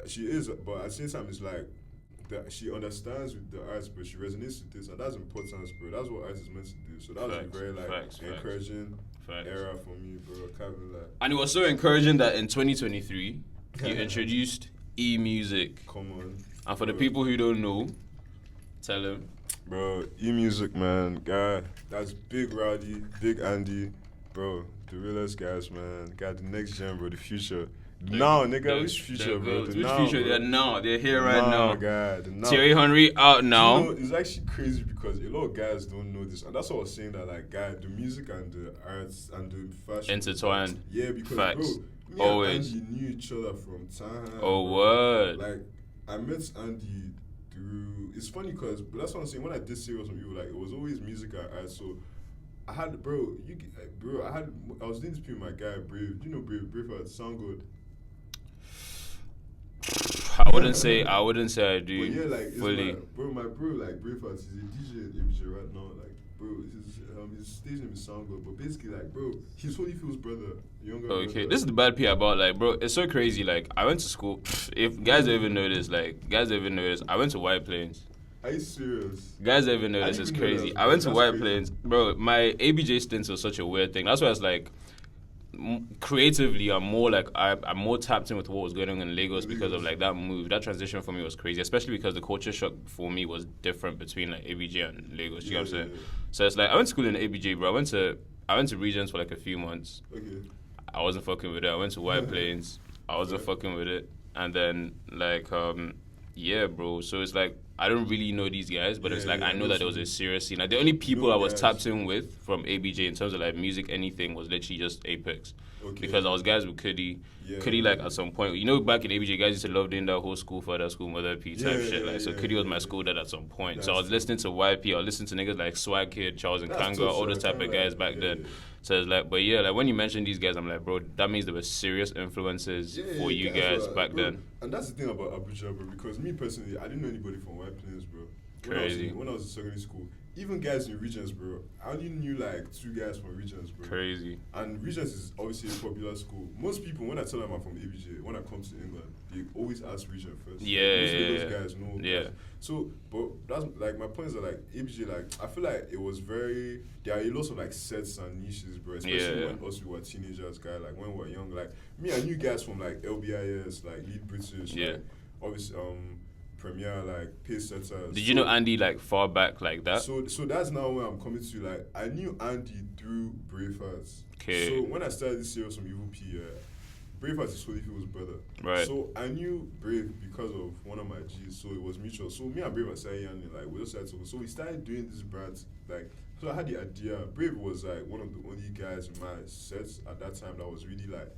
she is. But at the same time, it's like that she understands with the arts, but she resonates with this, and that's important, bro. That's what arts is meant to do. So that was a very encouraging era for me, bro. And it was so encouraging that in 2023 you introduced e-music. Come on. And for the people who don't know, tell them. Bro, e-music, man. Guy, that's Big Rowdy, Big Andy. Bro, the realest guys, man. Got the next gen, bro, the future. Now, nigga, which future, bro? Which future? They're now. They're here right now. God, the now. Thierry Henry out now. You know, it's actually crazy because a lot of guys don't know this. And that's what I was saying, that, like, guy, the music and the arts and the fashion. Intertwined. Yeah, because, facts. Bro, me always. and Andy knew each other from time. Oh, word. Like, I met Andy through... It's funny because... But that's what I'm saying. When I did serious with people, like, it was always music and art. So, I had... I was doing this with my guy, Brave. Do you know Brave? Brave had Sound Good. I wouldn't say I do. But yeah, like, fully. My bro, like, Braveheart, he's a DJ in Abuja right now. Like, bro, his stage name is Soundcloud. But basically, like, bro, he's Holyfield's brother, younger brother. Okay, this is the bad part about, like, bro, it's so crazy. Like, I went to school. If guys don't even know this, I went to White Plains. Are you serious? Guys don't even know this, it's crazy. I went to White Plains. Bro, my ABJ stints was such a weird thing. That's why it's like, creatively, I'm more tapped in with what was going on in Lagos because of like that move. That transition for me was crazy, especially because the culture shock for me was different between like ABJ and Lagos. You know what I'm saying? So it's like I went to school in ABJ, bro. I went to Regents for like a few months. Okay. I wasn't fucking with it. I went to White Plains. I wasn't fucking with it. And then like yeah, bro. So it's like I don't really know these guys, but it's like I know that there was a serious scene. Like the only people No I was guys. tapped in with from ABJ in terms of like music, anything was literally just Apex. Okay. Because I was guys with Kuddy. Kuddy, like at some point, you know, back in ABJ, guys used to love doing that whole school father, school mother P type shit. Like, so Kuddy was my school dad at some point. That's so I was listening to YP, I was listening to niggas like Swag Kid, Charles and Kanga, all those type of guys back then. So it's like, but yeah, like when you mention these guys, I'm like, bro, that means there were serious influences for you guys back then. And that's the thing about Abuja, bro, because me personally, I didn't know anybody from White Plains, bro. Crazy. When I was in secondary school, even guys in Regents, bro, I only knew like 2 guys from Regents, bro. Crazy. And Regents is obviously a popular school. Most people, when I tell them I'm from ABJ, when I come to England, they always ask Regent first. Yeah, Most of yeah, those guys know. Yeah. So, but that's like my point is that like ABJ, like I feel like it was very. There are a lot of like sets and niches, bro. Especially when us we were teenagers, guy. Like when we were young, like me, I knew guys from like LBIS, like Lead British, like, obviously Premier, like pace setters. Did you know Andy like far back like that? So that's now where I'm coming to. Like I knew Andy through Bravehearts. Okay. So when I started this series from Evil P, Bravehearts is Holyfield's brother. Right. So I knew Brave because of one of my G's. So it was mutual. So me and Brave are started young, like we just started talking. So we started doing this brand. Like so I had the idea. Brave was like one of the only guys in my sets at that time that was really like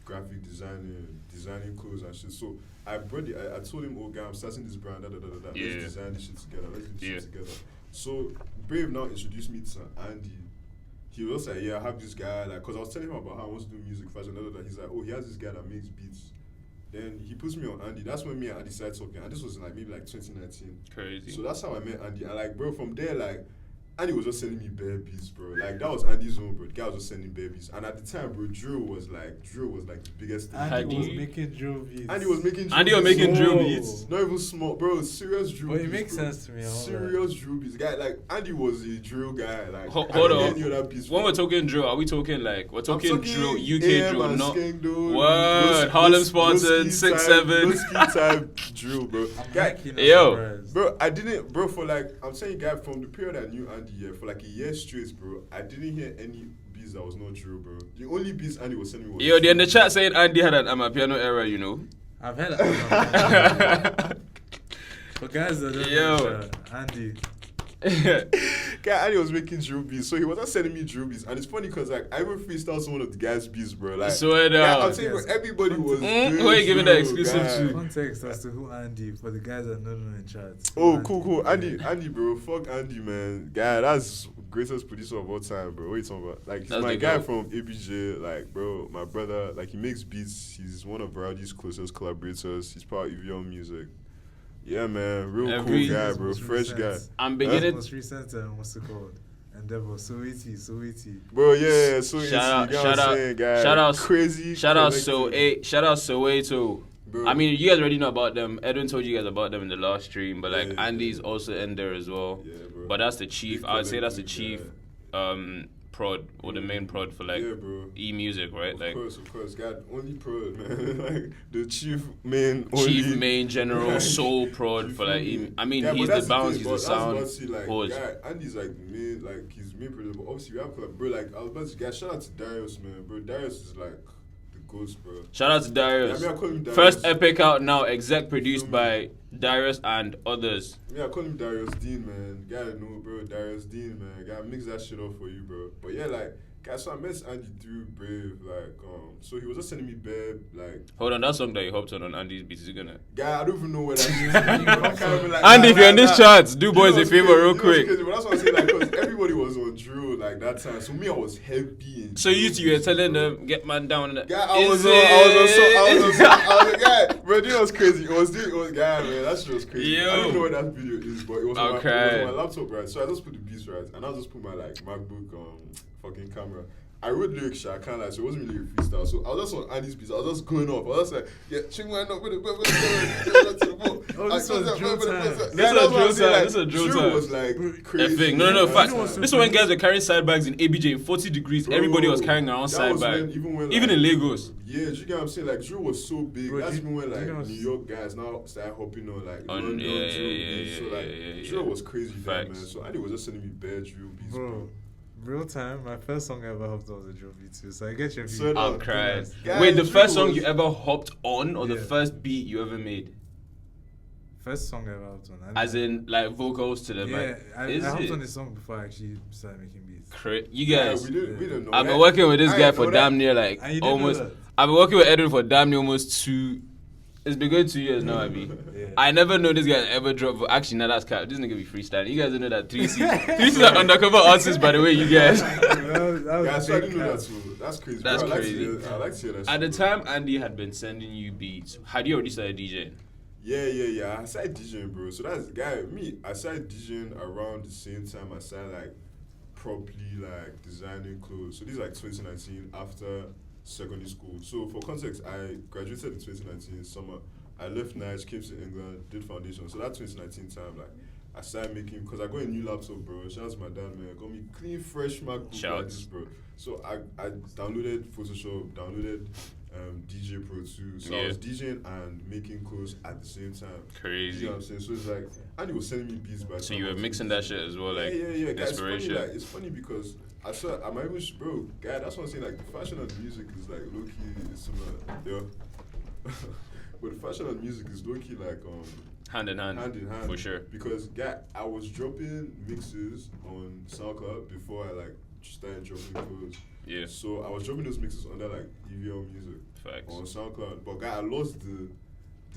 graphic designing clothes and shit. So I brought I told him, oh guy, I'm starting this brand, Let's design this shit together. Let's do this shit together. So Brave now introduced me to Andy. He was like, yeah, I have this guy, like, cause I was telling him about how I want to do music first, and he's like, oh, he has this guy that makes beats. Then he puts me on Andy. That's when me and Andy started talking, and this was like maybe like 2019. Crazy. So that's how I met Andy, and like, bro, from there, like, Andy was just sending me bare beats, bro. Like that was Andy's zone, bro. The guy was just sending bare beats, and at the time, bro, drill was like the biggest thing. Andy was making drill beats. Andy was making drill beats. Not even small, bro. Serious drill beats. But it makes sense to me. Serious drill beats. Guy, like Andy was a drill guy. Like hold on. Beats, when we're talking drill, are we talking like we're talking drill, UK drill, not Word. Harlem sponsored 6-7 type drill, bro. Guy, bro, I didn't, bro. For like, I'm saying, guy, from the period I knew Andy, for like a year straight, bro, I didn't hear any beats that was not drill, bro. The only beats Andy was sending me was. Yo, they're in the chat saying Andy had an Amapiano era, you know. I've heard that. For guys that don't know, Andy. Guy, Andy was making drill beats, so he was not sending me drill beats, and it's funny because like I even freestyled some of the guys' beats, bro. Like, I'm saying, bro, everybody was. Who are you giving that exclusive to? Context as to who Andy for the guys that don't know in chat. Oh, cool. Andy, bro. Fuck Andy, man. Guy, that's greatest producer of all time, bro. What are you talking about? Like, he's my guy from ABJ. Like, bro, my brother. Like, he makes beats. He's one of WRLD's closest collaborators. He's part of EVL Music. Yeah, man. Real cool guy, bro. Fresh guy. I'm beginning. Most recent, what's it called? Endeavor. Sweetie. Bro, yeah. Sweetie. Shout out. Crazy. Shout out Soweto. Bro. I mean, you guys already know about them. Edwin told you guys about them in the last stream, but like Andy's also in there as well. Yeah, bro. But that's the chief. I would say that's the chief prod or the main prod for like e-music, right? Of course. God, only prod, man. Like the chief main general soul prod for like I mean, he's the bounce, he's the sound. Andy's like main, like his main producer. But obviously we have collab, bro. Like I was about to guys, shout out to Darius, man, bro. Darius is like the ghost, bro. Shout out to Darius. Yeah, I call him Darius. First epic out now, exec produced by Darius and others. Yeah, I call him Darius Dean, man. Gotta know, bro. Darius Dean, man. Gotta mix that shit up for you, bro. But yeah, like, guys, so I met Andy through Brave, like, so he was just sending me bare, like. Hold on, that song that you hopped on Andy's beats, is it gonna? Guy, I don't even know where that is. Like, Andy, if you're in this chart, do boys a favor real quick. But that's what I'm saying, like, because everybody was on drill, like, that time. So me, I was heavy. So you were telling them, get man down. Guy, I was like, guy, bro, you know what's crazy? It was guy, man, that shit was crazy. Yo. I don't know what that video is, but it was on my laptop, right? So I just put the beats, right? And I just put my, like, MacBook fucking camera. I wrote lyrics, I can't lie, so it wasn't really a freestyle. So I was just on Andy's beats, I was just going off. I was just like, yeah, ching man up with it, this was drill time. This is drill time. Was like crazy. No, fact. This is when guys were carrying side bags in ABJ in 40 degrees. Bro, everybody was carrying around side bag. Even in Lagos. Yeah, you get what I'm saying? Like, drill was so big. Bro, that's even when like New York guys now started hopping on like London drill beats. So like, drill was crazy then, man. So Andy was just sending me bad drill beats, bro. Real time, my first song I ever hopped on was a drill beat too, so I get your view. I'm crying. Wait, the first song you ever hopped on or the first beat you ever made? First song I ever hopped on. As in, like, vocals to the mic. I hopped on this song before I actually started making beats. You guys, we don't know. I've been working with this guy for that. damn near, like, And you didn't know almost... that? I've been working with Edwin for damn near almost 2... It's been going 2 years now, Abby. Yeah. I never know this guy ever dropped... Actually, no, that's cap. This nigga be freestyling. You guys don't know that 3C are undercover artists, by the way, you guys. Yeah, so I didn't know that too. That's crazy. That's bro. crazy. I like to hear that. At the shit, bro. time, Andy had been sending you beats. Had you already started DJing? Yeah. I started DJing, bro. So that's I started DJing around the same time I started like properly like designing clothes. So this is like 2019 after secondary school. So for context, I graduated in 2019 summer. I left Nice, came to England, did foundation. So that 2019 time, like I started making, because I got a new laptop, bro. Shout out to my dad, man. Got me clean, fresh MacBook like this, bro. So I downloaded Photoshop, downloaded DJ Pro 2. So I was DJing and making clothes at the same time. Crazy. You know what I'm saying? So it's like, and he was sending me beats back. So you were mixing that shit as well, like inspiration. It's funny because I'm Irish, bro. God, that's what I'm saying. Like the fashion and the music is like low key. It's similar, yeah. But the fashion and music is low key like hand in hand, for sure. Because I was dropping mixes on Soundcloud before I like started dropping clothes. Yeah. So I was dropping those mixes under like EVL music. Facts. On SoundCloud, but I lost the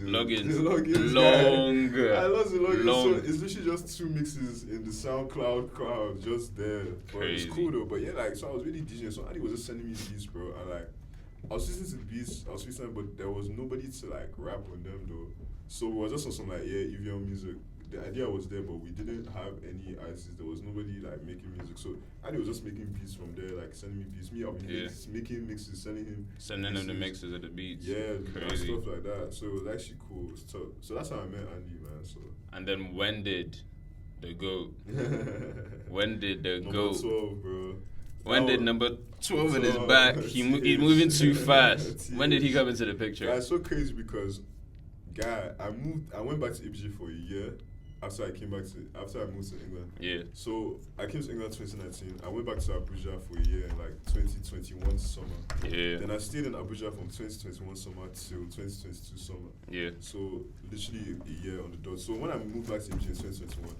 logins. The logins. Long. I lost the logins. Long. So it's literally just 2 mixes in the SoundCloud crowd just there. But Crazy. it's cool though. But yeah, like so I was really DJing. So Andy was just sending me beats, bro. And like I was listening to the beats, I was listening, but there was nobody to like rap on them though. So we were just on some like EVL music. The idea was there, but we didn't have any artists. There was nobody like making music. So Andy was just making beats from there, like sending me beats. Me, I'll be making mixes, sending him the mixes of the beats. Yeah, crazy stuff like that. So it was actually cool. So that's how I met Andy, man. So. And then when did the GOAT? When did the Number GOAT? 12, bro. When did number 12 in his back? He's moving too fast. When did he come into the picture? Yeah, it's so crazy because, I went back to Abuja for a year after I moved to England. Yeah. So I came to England 2019. I went back to Abuja for a year in like 2021 summer. Yeah. Then I stayed in Abuja from 2021 summer till 2022 summer. Yeah. So literally a year on the dot. So when I moved back to Abuja in 2021,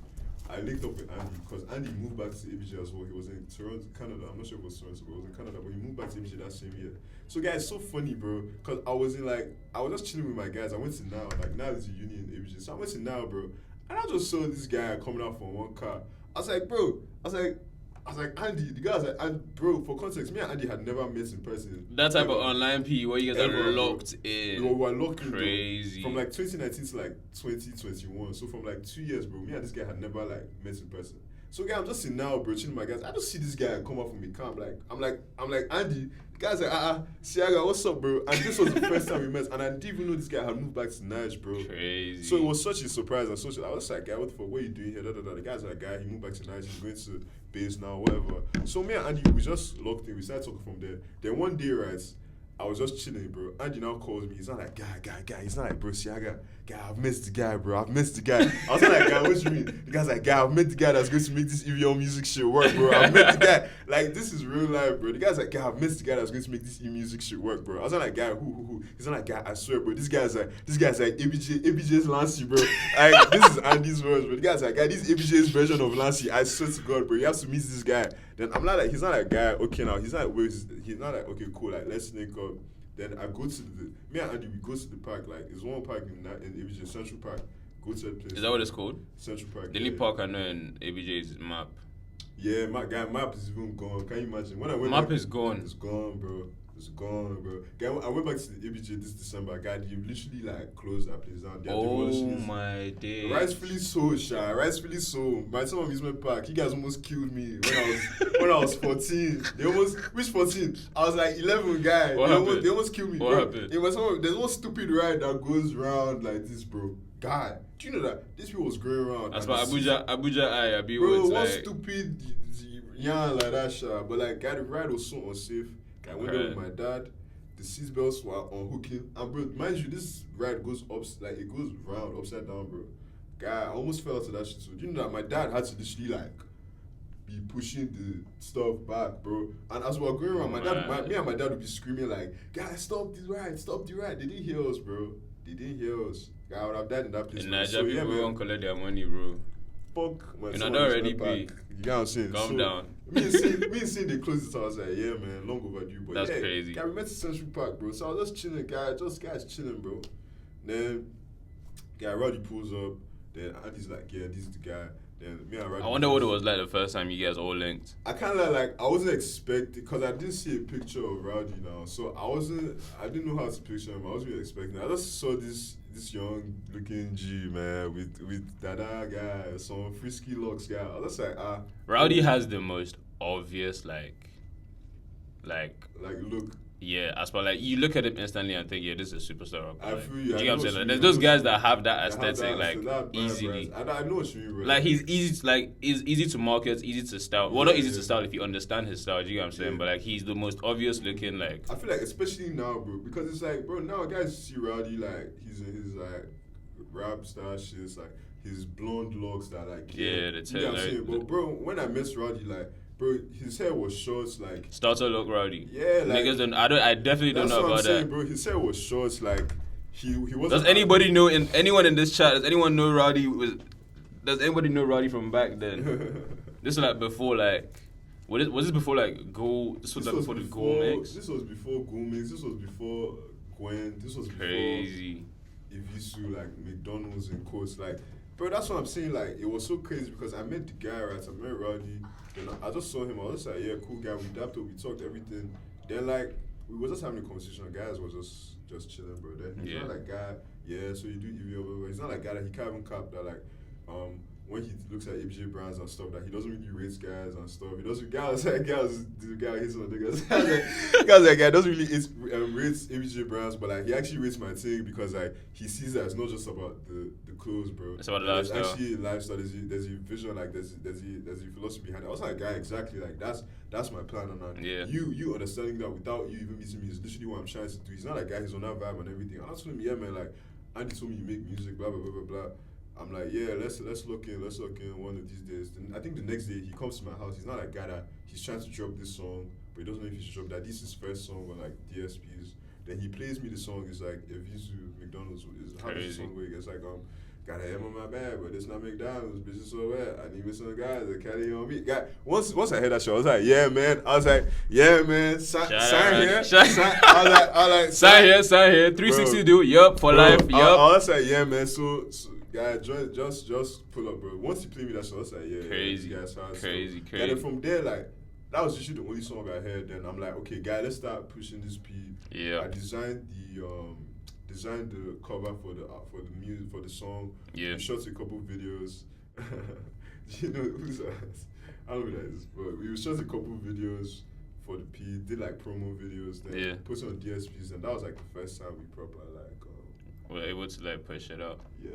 I linked up with Andy because Andy moved back to Abuja as well. He was in Toronto, Canada. I'm not sure if it was Toronto, but he was in Canada. But he moved back to Abuja that same year. So guys, it's so funny, bro. Because I was just chilling with my guys. I went to Now. Like Now is a uni in Abuja. So I went to Now, bro. And I just saw this guy coming out from one car. I was like, bro. I was like, Andy. The guy was like, and bro, for context, me and Andy had never met in person. That type of online P where you guys are locked in. We were locked in. Crazy. From like 2019 to like 2021. So from like 2 years, bro, me and this guy had never like met in person. So guy, I'm just sitting Now, bro, chilling with my guys. I just see this guy come up from me car. I'm like, Andy. The guy's like, Siaga, what's up, bro? And this was the first time we met, and I didn't even know this guy had moved back to Nice, bro. Crazy. So it was such a surprise. I was like, guy, what the fuck? What are you doing here? The guy's like, guy, he moved back to Nice. He's going to base now, whatever. So me and Andy, we just locked in. We started talking from there. Then one day, right, I was just chilling, bro. Andy now calls me. He's not like, guy. He's not like, bro, Siaga. Guy, I've missed the guy, bro. I was like, guy, what you mean? The guy's like, guy, I've met the guy that's going to make this EVL music shit work, bro. I've met the guy. Like, this is real life, bro. The guy's like, guy, I've missed the guy that's going to make this music shit work, bro. I was like, guy, who? He's not like, guy, I swear, bro. This guy's like ABJ's Lancy, bro. Like, this is Andy's words, bro. The guy's like, guy, this is ABJ's version of Lancy. I swear to God, bro. You have to meet this guy. Then I'm not like, he's not like, guy, okay, now. He's not like, okay, cool, like, let's link up. Then I go to me and Andy, we go to the park. Like, it's one park in ABJ, Central Park. Go to that place. Is that what it's called? Central Park. The only park I know in ABJ is Map. Yeah, map is even gone. Can you imagine? When I went Map is gone. It's gone, bro. It's gone, bro. Guy, I went back to the ABJ this December. Guy, they literally like closed that place down. Oh my days. Rightfully so, Sha. Rightfully so. By some amusement park, you guys almost killed me when I was 14. Which 14? I was like 11, guy. They almost killed me. What happened? There's one stupid ride that goes round like this, bro. God, do you know that these people was going around? That's why Abuja I be bro, with what like stupid yarn like that, Sha. But like, guy, the ride was so unsafe. I went there with my dad. The seatbelts were unhooking. And bro, mind you, this ride goes it goes round, upside down, bro. Guy, I almost fell out of that shit. So do you know that my dad had to literally like be pushing the stuff back, bro. And as we were going around, me and my dad would be screaming like, guys, stop the ride. They didn't hear us, bro. they didn't hear us. I would have died in that place. In man. Nigeria, So, people won't collect their money, bro. Fuck, man. You know, someone don't is already not pay. back. You know what I'm saying? Calm So, down. Me and seeing the closes, I was like, yeah, man, long overdue. But That's yeah, crazy. Guy, we met at Central Park, bro. So I was just chilling, guys chilling, bro. Then, guy Roddy pulls up. Then Andy's like, yeah, this is the guy. Then me and Roddy. I wonder what it was like the first time you guys all linked. I kind of like, I wasn't expecting, because I didn't see a picture of Rowdy now. So I didn't know how to picture him. I wasn't really expecting it. I just saw this young looking G, man, with Dada guy, some frisky locks guy. I was just like, Rowdy has the most obvious, like look. yeah, as far like you look at him instantly and think, yeah, this is a superstar rapper. I Like, feel you. do you I get what know I'm saying? what Like, you there's mean. those guys that have that I have aesthetic, like, that brand, easily. I know what you mean, bro. Like, he's easy to market, easy to style. Well, not easy to style if you understand his style, do you get what I'm saying? Yeah. But, like, he's the most obvious looking, like, I feel like, especially now, bro, because it's like, bro, now guys see Rowdy, like, he's in his, like, rap star shit, it's like, his blonde locks that, like, Yeah, you the know what I'm saying? like, But, bro, when I met Rowdy, like, bro, his hair was short, like, starter look Rowdy. yeah, like, Niggas don't, I definitely don't that's know what I'm about saying, that. bro. His hair was short, like, he wasn't. Does anybody know, anyone in this chat, does anyone know Rowdy does anybody know Rowdy from back then? This was like before, like, was this before, like, Go? This was like before the Go mix? This was before Go mix. This was before Gwen. This was Crazy. before Evisu, like, McDonald's and Coast. Like, bro, that's what I'm saying. Like, it was so crazy because I met the guy, right? I met Rowdy. Then I just saw him. I was just like, yeah, cool guy. We dapped up. We talked everything. Then, like, we were just having a conversation. Guys was just chilling, bro. Then he's not like guy, yeah, so you do EVL, blah. He's not like guy that he can't even cap that, like, when he looks at ABJ brands and stuff, that he doesn't really rate guys and stuff. He doesn't, the guy hits on the guy doesn't really rate ABJ brands, but like he actually rates my thing because like he sees that it's not just about the clothes, bro. It's about the There's lifestyle. actually a lifestyle. There's a vision, like there's a philosophy behind it. I was like, guy, exactly, like that's my plan, and Yeah. you understanding that without you even meeting me is literally what I'm trying to do. He's not like guy, he's on that vibe and everything. And I told him, yeah, man, like Andy told me you make music, blah blah blah blah blah. I'm like, yeah, let's look in one of these days. Then I think the next day he comes to my house. He's not like guy that he's trying to drop this song, but he doesn't know if he should drop that. This is his first song on like DSPs. Then he plays me the song. It's like Evisu McDonald's is how does the song where he gets like got a M on my bag, but it's not McDonald's, bitch, it's so bad. I need me some guys that carry on me. Guy, once I heard that show, I was like, yeah, man. I was like, yeah, man. Sign here. I was like, sign here. 360 do. Yup, for life. Yup. I was like, yeah, man. So guy, just pull up, bro. Once he played me that song, I was like, yeah, Crazy. Yeah, guys, Crazy. And then from there, like, that was usually the only song I heard. Then I'm like, okay, guy, let's start pushing this P. Yeah. I designed the cover for the music for the song. Yeah. We shot a couple videos. You know who's that? I don't know who that is, but we shot a couple videos for the P. Did like promo videos. Then put it on DSPs, and that was like the first time we proper like. We're able to like push it up. Yeah.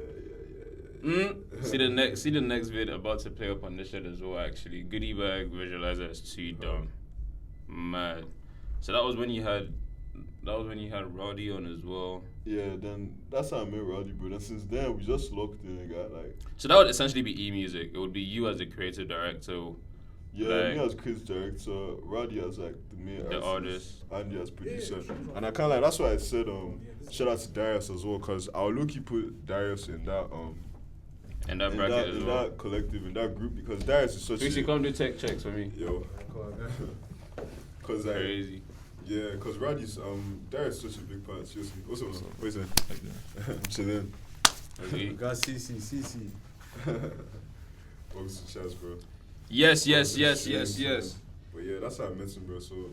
See the next vid about to play up on this shit as well. Actually, Goodie Bag Visualizer is too dumb, mad. So that was when you had Rowdy on as well. Yeah, then that's how I met Rowdy, bro. Then since then we just locked in and got like. So that would essentially be E-Music. It would be you as the creative director. Yeah, like, me as creative director, Rowdy as like the main artist, Andy as producer, and I kind of like that's why I said shout out to Darius as well, cause I'll look put Darius in that bracket as well. That collective, in that group, because Darius is such. Basically, come do tech checks for me. Yo. Cause like, crazy. Yeah, cause Rowdy's Darius is such a big part. Seriously. What's up? Wait a second. Chillin'. Got CC. Welcome to Chaz, bro. Yes. But yeah, that's how I met him, bro. So.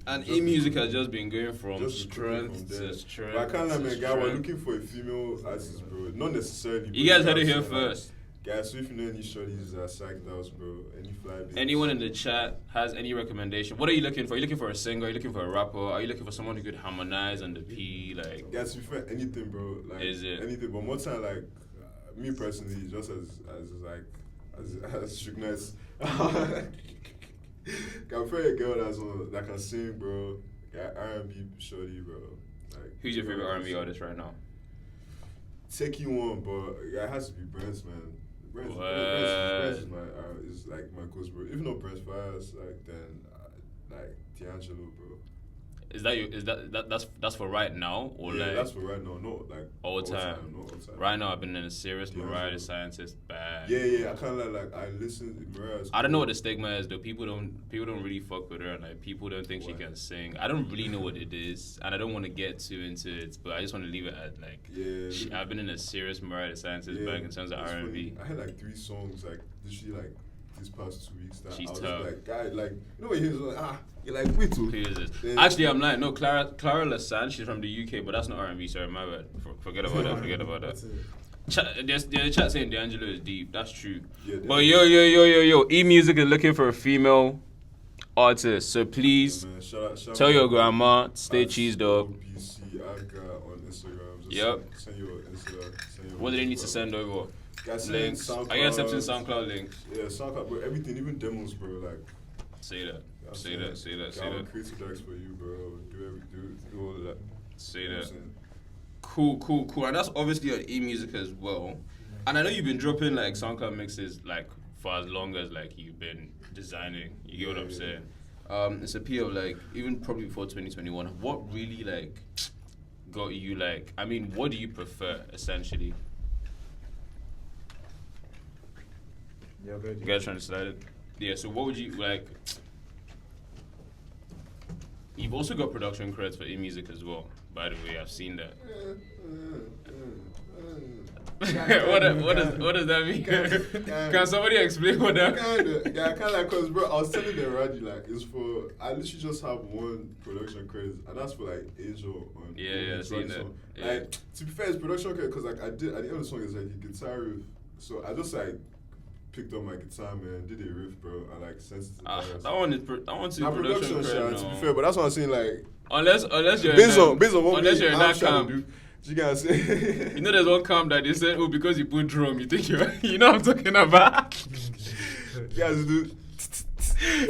And E-Music has just been going from just strength to strength. But I can't lie, man, guy, we're looking for a female artist, bro. Not necessarily. You guys heard it here first. Guys, so if you know any shorties that psyched out, bro, any fly bitch. Anyone in the chat has any recommendation? What are you looking for? Are you looking for a singer? Are you looking for a rapper? Are you looking for someone who could harmonize on the P? Like, guys, if you find anything, bro, like is it anything? But more time, like me personally, just as Sugness. Can find a girl that can sing, bro. Got R&B shorty, bro. Like, who's your favorite R&B artist right now? Taking one, but it has to be Brent's, man. Brent's is like my close bro. If not Brent's Fires, like then like D'Angelo, bro. that's for right now or Yeah, like that's for right now. Not like all time. Not all time. Right now, I've been in a serious Mariah the Scientist bad. Yeah. I kind of like I listen to Mariah's. I don't know what the stigma is though. People don't really fuck with her, and like people don't think she can sing. I don't really know what it is, and I don't want to get too into it, but I just want to leave it at like. Yeah. I've been in a serious Mariah the Scientist bag in terms of R&B. I had like 3 songs like literally like this past 2 weeks that She's I was tough. like, guy, like you know what he's like you're like wait till. Who is this? Actually, I'm lying. No, Clara Lasan. She's from the UK, but that's not R&B. Sorry, my bad. Forget about that. Forget about that. There's the chat saying D'Angelo is deep. That's true. Yeah, but yo, E-Music is looking for a female artist. So please shout tell out your grandma, stay cheese dog. Obiciaga on Instagram. Yep. Send your Insta. What do they need to send over? Guys, Links. I get accepting SoundCloud links. Yeah, SoundCloud, bro. Everything, even demos, bro. Like. Say that. Creative decks for you, bro. Do all of that. Say that. Cool. And that's obviously on E-Music as well. And I know you've been dropping like SoundCloud mixes like for as long as like you've been designing. You get what I'm saying? It's a P of like even probably before 2021. What really like got you like? I mean, what do you prefer essentially? Yeah, good. You guys trying to slide it? Yeah. So what would you like? You've also got production credits for E-Music as well. By the way, I've seen that. what does that mean? Can somebody explain what that? Kind of like, cause bro, I was telling them already, like it's for I literally just have one production credit, and that's for like Angel on I've seen that. Yeah. Like to be fair, it's production credit, cause like I did at the end of the song is like a guitar riff, so I just like picked up my guitar, man, did a riff, bro, I like sent it to that one is production credit. To be fair, but that's what I'm saying, like unless you're based on what unless you're in that camp. camp. You gotta say. You know, there's one camp that they said, oh, because you put drum, you think you know what I'm talking about. You guys do.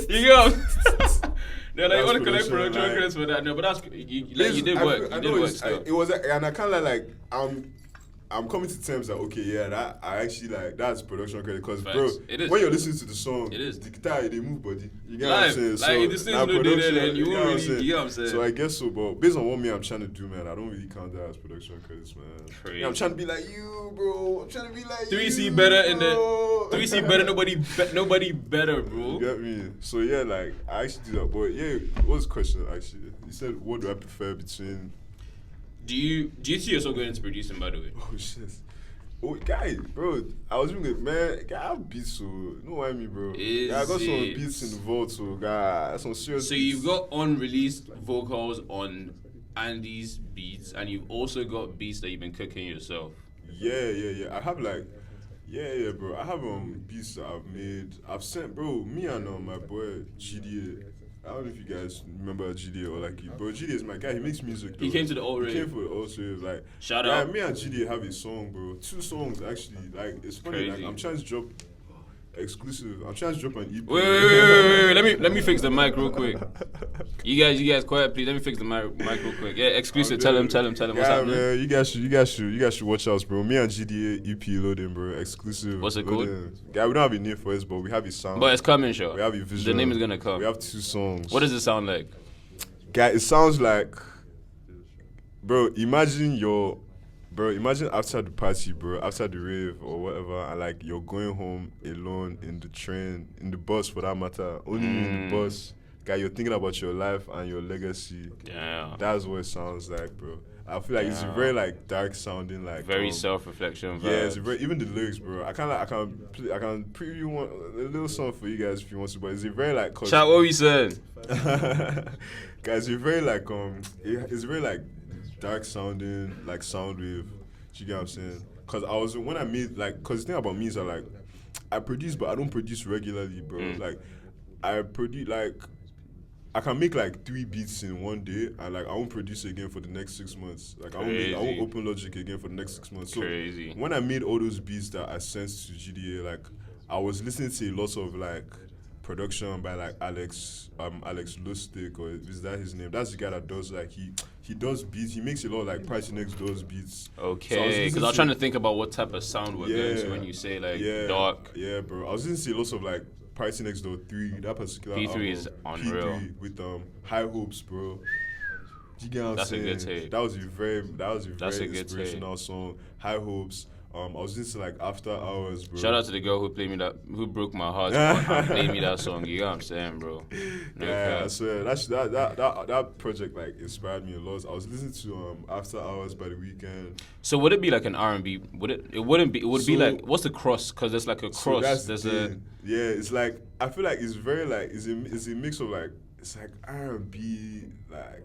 You go. They're like, you want to collect production, production like- credits for that. No, but that's you did work. I You know did work it's, still. it was, and I kind of like I'm coming to terms that okay, yeah, that I actually like that's production credit because bro, It is. when you're listening to the song, It is. the guitar they move body. You get what I'm Live, saying? like this thing's now no did production, and you get won't what I'm really, saying? you know what I'm saying? So I guess so, but based on what me I'm trying to do, man, I don't really count that as production credits, man. Crazy. Yeah, I'm trying to be like you, bro. I'm trying to be like 3C you, better in the bro. 3C better. Nobody better, bro. You get me? So yeah, like I actually do that. But yeah, what's the question actually? You said what do I prefer between? Do you see yourself going into producing? By the way, Oh shit. Oh, guy, bro, I was even man, guy, I have beats, so you know what I mean, bro. Is I got some it? beats in the vault, so guy, some serious. so beats. you've got unreleased vocals on Andy's beats, and you've also got beats that you've been cooking yourself. Yeah. I have like, yeah, bro. I have beats that I've made. I've sent, bro. Me and my boy GDA. I don't know if you guys remember GDA or like it, but GDA is my guy. He makes music. Though. He came to the alt He rave. came for the alt rave. Like, Shout yeah, out. me and GDA have a song, bro. 2 songs actually. Like, it's funny. Crazy. Like, I'm trying to drop exclusive. I'm trying to drop an EP. Wait. Let me fix the mic real quick. You guys, quiet, please. Let me fix the mic real quick. Yeah, exclusive. Tell him. What's Yeah, happening? man, you guys should watch out, bro. Me and GDA EP loading, bro. Exclusive. What's it called? loading. Yeah, we don't have a name for it, but we have a sound. But it's coming, sure. we have a visual. The name is gonna come. We have 2 songs. What does it sound like? Guy, it sounds like, bro. Imagine after the party, bro, after the rave or whatever, and like you're going home alone in the train, in the bus for that matter, only you in the bus. Guy, you're thinking about your life and your legacy. Yeah. That's what it sounds like, bro. I feel like it's very like dark sounding, like Very self-reflection. yeah, it's very, even the lyrics, bro. I can preview one a little song for you guys if you want to, but it's a very like. Chat, what we said? Guys, it's very like it's very like dark sounding, like sound wave. You get what I'm saying? Cause when I made like, cause the thing about me is that like I produce, but I don't produce regularly, bro. Like I produce like. I can make like 3 beats in one day, and like I won't produce it again for the next 6 months. Like I won't open Logic again for the next 6 months. So Crazy. when I made all those beats that I sent to GDA, like I was listening to a lot of like production by like Alex Lustig, or is that his name? That's the guy that does like he does beats. He makes a lot of like Party Next does beats. Okay, because I was trying to think about what type of sound we're going to when you say like dark. Yeah, bro. I was listening to lots of like Party Next Door 3, that particular P3 album, is unreal. P3 with High Hopes, bro. You get what I'm That's a saying? good take. That was a very That's a good inspirational song. High hopes. I was listening to like After Hours, bro. Shout out to the girl who broke my heart and played me that song. You know what I'm saying, bro? No Yeah, cap. I swear that project like inspired me a lot. I was listening to After Hours by The Weeknd. So would it be like an R&B? It wouldn't be. It would be So- like, what's the cross? Because there's like a So cross. that's There's the a thing. Yeah, it's like I feel like it's very like it's a mix of like it's like R&B like.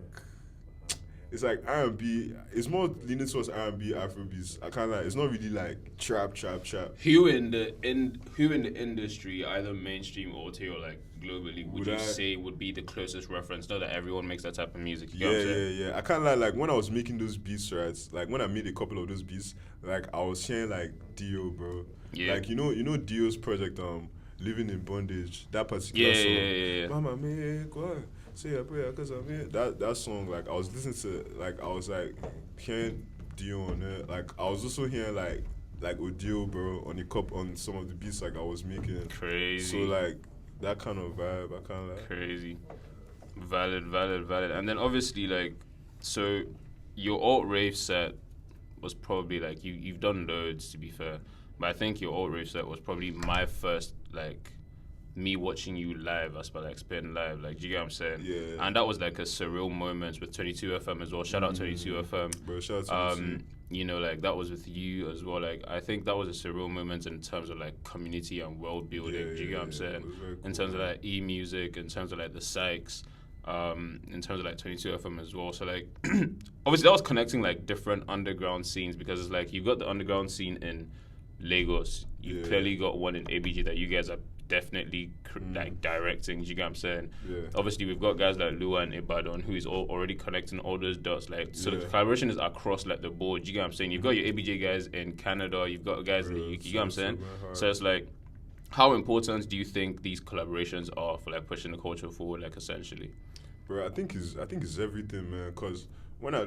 It's like R&B. It's more leaning towards R&B, Afrobeats. I can't lie. It's not really like trap. who in the industry, either mainstream or like globally, would you I say would be the closest reference? Not that everyone makes that type of music. You know what I'm saying? Yeah. I can't lie. Like when I was making those beats, right? Like when I made a couple of those beats, like I was hearing like Dio, bro. Yeah. Like you know Dio's project, Living in Bondage. That particular song. Yeah. Mama make what? Say a prayer, cause I'm here. That song, like I was listening to, like I was like hearing Dio on it. Like I was also hearing like Odio, bro, on some of the beats like I was making. Crazy. So like that kind of vibe, I can't lie. Crazy. Valid. And then obviously like, so your alt rave set was probably like you've done loads to be fair, but I think your alt rave set was probably my first like me watching you live as per like spin live, like do you get what I'm saying? Yeah. And that was like a surreal moment with 22 FM as well. Shout out 22 FM. Bro, shout out to you. You know, like that was with you as well. Like I think that was a surreal moment in terms of like community and world building. Do you get what I'm saying? It was very In cool, terms of man. like e-music, in terms of like the Sykes, in terms of like 22 FM as well. So like obviously that was connecting like different underground scenes, because it's like you've got the underground scene in Lagos. You've clearly got one in ABG that you guys are definitely like directing. Do you get what I'm saying? Yeah. Obviously we've got guys like Lua and Ibadan who is already connecting all those dots. Like so the Yeah. collaboration is across like the board. Do you get what I'm saying? You've got your ABJ guys in Canada. You've got guys in the UK. You get what I'm saying? So it's like, how important do you think these collaborations are for like pushing the culture forward? Like essentially. Bro, I think it's everything, man. Cause when I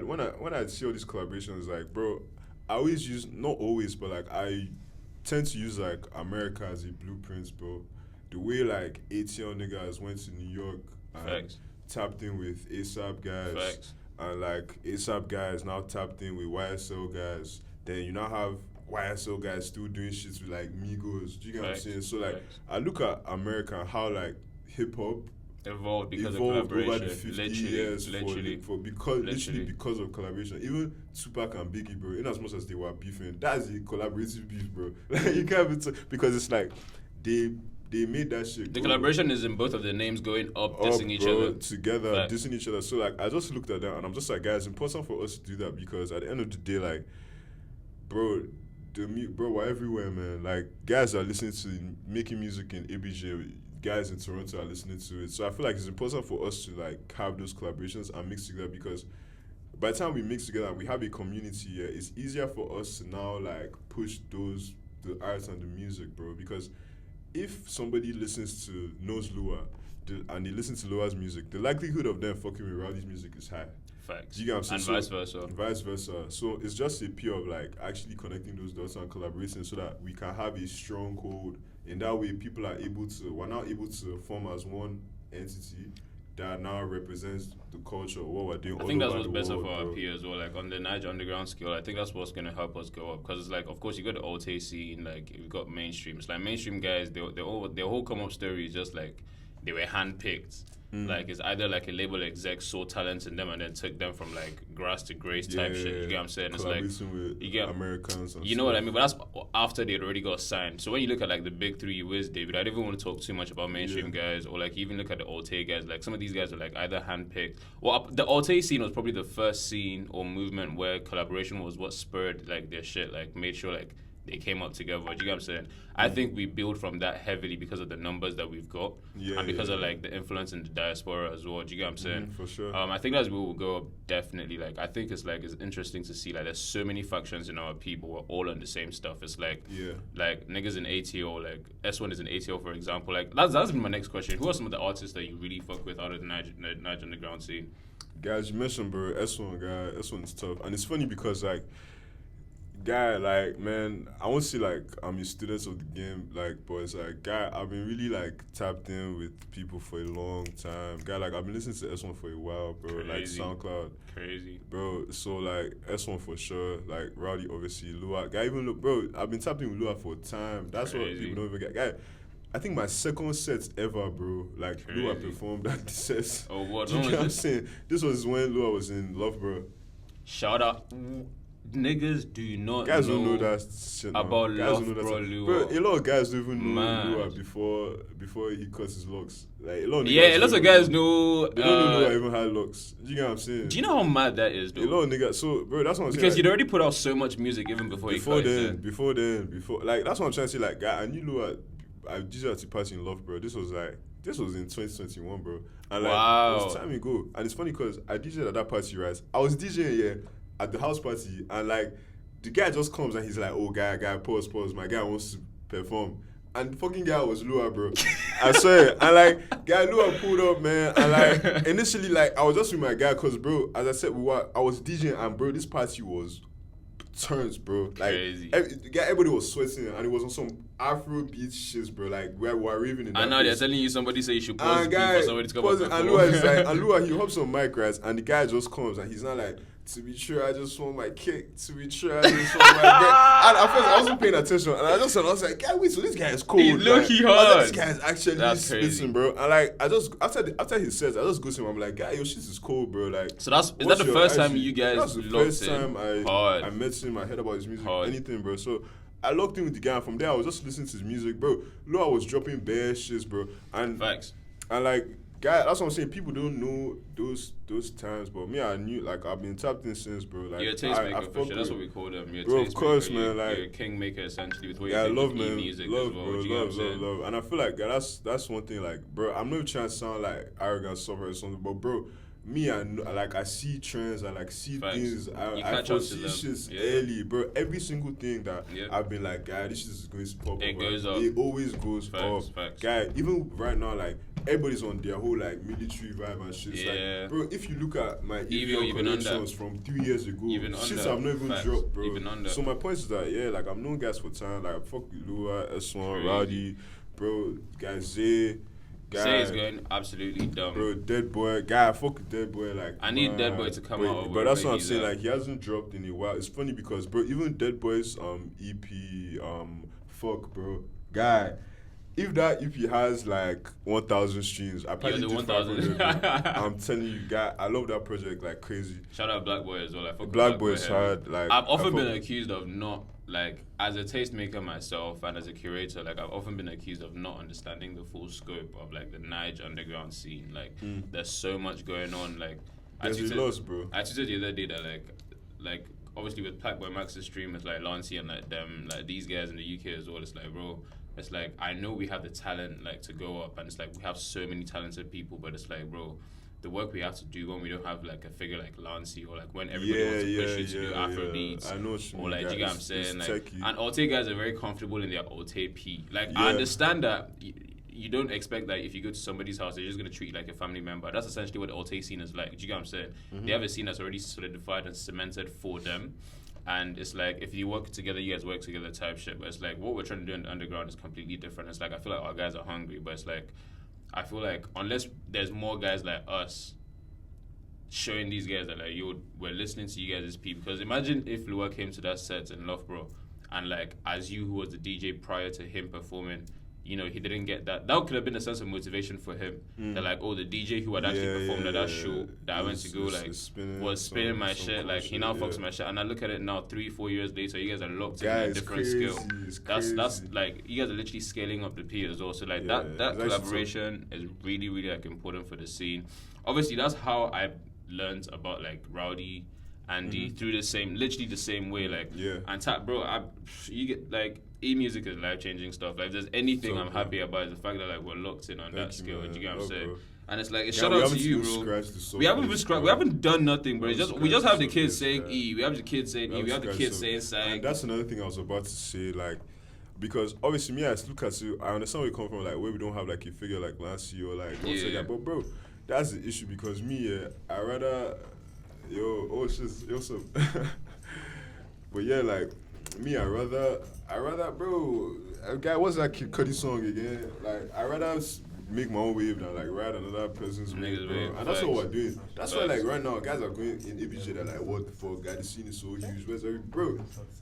see all these collaborations, like, bro, I always use, not always, but like I tend to use like America as a blueprint, bro. The way like ATL niggas went to New York and Facts. tapped in with ASAP guys, Facts. and like ASAP guys now tapped in with YSL guys. Then you now have YSL guys still doing shit with like Migos. Do you get what I'm Facts. saying? So like Facts. I look at America and how like hip hop Evolved because evolved of collaboration. over the 50 years literally because of collaboration. Even Tupac and Biggie, bro, in as much as they were beefing, that's a collaborative beef, bro. Like, you can't even because it's like they made that shit. The go, collaboration is in both of the names going up, dissing each bro, other. together, Facts. dissing each other. So like I just looked at that and I'm just like, guys, it's important for us to do that because at the end of the day, like, bro, bro, we're everywhere, man. Like guys are listening to making music in ABJ. Guys in Toronto are listening to it. So I feel like it's important for us to like have those collaborations and mix together because by the time we mix together and we have a community here, it's easier for us to now like push the arts and the music, bro. Because if somebody knows Lua and they listen to Lua's music, the likelihood of them fucking with WRLD's music is high. Facts. You get what I'm saying? And vice versa. Vice versa. So it's just a pure of like actually connecting those dots and collaborating so that we can have a stronghold. In that way, we're now able to form as one entity that now represents the culture of what we're doing. I think that's all over what's the better world, for our bro. peers as well. Like on the Niger underground scale, I think that's what's gonna help us go up. Because it's like, of course, you got the Alte scene, like we've got mainstream. It's like mainstream guys, their whole come up story is just like they were handpicked. Like it's either like a label exec saw talent in them and then took them from like grass to grace type shit. You get what I'm saying? It's like Collaborating with you get Americans. And you know what I mean? But that's after they'd already got signed. So when you look at like the big three, Wiz, David, I don't even want to talk too much about mainstream guys, or like even look at the Alte guys. Like some of these guys are like either handpicked. Well, the Alte scene was probably the first scene or movement where collaboration was what spurred like their shit. Like made sure like they came up together. Do you get what I'm saying? I think we build from that heavily because of the numbers that we've got, and because of like the influence in the diaspora as well. Do you get what I'm saying? For sure. I think that's where we'll go up definitely. Like I think it's interesting to see like there's so many factions in our people. We're all on the same stuff. It's like like niggas in ATO, like S1 is in ATO for example. Like that's been my next question. Who are some of the artists that you really fuck with out of the Niger underground scene? Guys, you mentioned, bro, S1 guy. S1 is tough, and it's funny because like guy, like, man, I won't say like I'm a student of the game, like, but it's like, guy, I've been really like tapped in with people for a long time. Guy, like, I've been listening to S1 for a while, bro. Crazy. Like SoundCloud, Crazy. bro. So like S1 for sure, like Rowdy, obviously, Lua. Guy, even look, bro. I've been tapped in with Lua for time. That's what Crazy. people don't even get. Guy, I think my second set ever, bro. Like Lua Crazy. performed at the sets. Oh, what? Do you When get what I'm was this? saying? This was when Lua was in Love, bro. Shout out. Niggas do not Guys know don't know that shit now. about Guys Love, don't know that bro, shit. Lua. Bro, a lot of guys don't even know Man. Lua before he cuts his locks. Like a lot of Yeah, niggas lots of don't guys even know. They don't know Lua even had locks. Do you get what I'm saying? Do you know how mad that is, A though? lot of niggas. So, bro, that's what I'm saying. Because like, he'd already put out so much music even before he cut his hair. before, like that's what I'm trying to say. Like, guy, I knew Lua. I DJ at a party in Love, bro. This was in 2021, bro. And like, Wow. it was time ago. And it's funny because I DJed at that party, right? I was DJing at the house party, and like the guy just comes and he's like, "Oh, guy, pause. My guy wants to perform." And the fucking guy was Lua, bro. I swear. And like, guy, Lua pulled up, man. And like, initially, like, I was just with my guy, cause bro, as I said, I was DJing, and bro, this party was turns, bro. Like, Crazy. everybody was sweating, and it was on some Afro beat shits, bro. Like, we were raving in that And now they're place. telling you somebody say you should pause And beat guy, for somebody to come pause up it, and Lua is like, and Lua, he hops on mic, right? And the guy just comes, and he's not like, "To be true, I just want my cake. To be true, I just want my bread." And at first, I wasn't paying attention, and I was like, "Yeah, wait, so this guy is cold." He's low-key I was like, hard. this guy is actually That's crazy. spitting, bro. And like, I just after he says, I just go to him. I'm like, "Guy, your shit is cold, bro." Like, So is that what's the your first time IG? you guys That's the locked first time in? Hard. I met him. I heard about his music, Hard. anything, bro. So I locked in with the guy, and from there I was just listening to his music, bro. Lua was dropping bare shits, bro. And Facts. and like, guy, that's what I'm saying. People don't know those times, but me, I knew. Like, I've been tapped in since, bro. Like, You're a tastemaker for sure. That's what we call them. You're a Bro, of tastemaker. course, You're- man, like- you're a kingmaker essentially with what yeah, I you do love, with man. music Love, as well. bro. Do you get what I'm Love, saying? love. And I feel like that's one thing. Like, bro, I'm not trying to sound like arrogant, suffer or something, but bro, me, I know, like, I see trends, I like see Facts. things. You I catch on to foresee them. shits Yeah. early, bro. Every single thing that Yeah. I've been like, guy, this shit is going to pop It up. goes like, up. It always goes Facts, up. facts. Guy, even right now, like, everybody's on their whole like military vibe and shit. It's Yeah. like, bro, if you look at my EVL, EVL even under. collections from 3 years ago, Even shits under. have not even Facts. dropped, bro. Even under. So my point is that, yeah, like, I'm known guys for time. Like, fuck with Lua, S1, Crazy. Rowdy, bro, guys, Zay, guy, Say it's going absolutely dumb. bro, Dead Boy, guy, fuck with Dead Boy, like, I need man. Dead Boy to come out of But that's wherever what I'm he's saying, at. like, he hasn't dropped in a while. It's funny because, bro, even Dead Boy's EP, fuck, bro, guy, if that EP has like 1,000 streams, I probably the did 1,000. 500. I'm telling you, guy, I love that project like crazy. Shout out Black Boy as well. I fuck with Black Boy is heavy. hard. Like, I've often I fuck- been accused of not, like, as a tastemaker myself and as a curator, like, I've often been accused of not understanding the full scope of, like, the Nige underground scene. Like, there's so much going on. Like, There's a loss, bro. I tweeted the other day that, like, obviously with Black Boy Max's streamers, like, Lancey and, like, them, like, these guys in the UK as well, it's like, bro, it's like, I know we have the talent, like, to go up, and it's like, we have so many talented people, but it's like, bro, the work we have to do when we don't have like a figure like Lancey, or like when everybody wants to push you to do Afro beats, I know what you or mean, like, do you get what I'm it's saying? Like, techie. and Alte guys are very comfortable in their Alte P. Like, Yeah. I understand that you don't expect that if you go to somebody's house, they're just gonna treat you like a family member. That's essentially what the Alte scene is like. Do you get what I'm saying? They have a scene that's already solidified and cemented for them. And it's like, if you work together, you guys work together type shit. But it's like, what we're trying to do in the underground is completely different. It's like, I feel like our guys are hungry, but it's like, I feel like unless there's more guys like us showing these guys that, like, yo, we're listening to you guys as people. Because imagine if Lua came to that set in Loughborough, and like, as you, who was the DJ prior to him performing, you know, he didn't get that. That could have been a sense of motivation for him. That, like, oh, the DJ who had actually performed at that show that I went to go, like, was spinning my shit. Like, he now fucks my shit. And I look at it now, 3-4 years later, you guys are locked in a different scale. That's like, you guys are literally scaling up the P as well. So, like, that it's collaboration is really, really, like, important for the scene. Obviously, that's how I learned about, like, Rowdy, Andy, through literally the same way. Like, and tap, bro, you get, like, e-music is life-changing stuff. Like, if there's anything I'm happy about, is the fact that, like, we're locked in on that scale. Do you get what I'm saying? Bro. And it's like, shout out to you, bro. We haven't even scratched. We haven't done nothing, bro. We just have the kids saying E. We have the kids saying E. We have the kids saying Sang. And that's another thing I was about to say, like, because obviously me, I look at you, I understand where you come from, like, where we don't have like a figure like Lancey or like, but bro, that's the issue, because me, I rather, shit, but yeah, like, Me, I rather, bro. Guy, what's that Kid Cudi song again? Like, I rather make my own wave than like ride another person's wave, bro. And that's what we're doing. That's why, like, right now, guys are going in ABJ. They're like, what the fuck, guy? The scene is so huge. Where's every bro?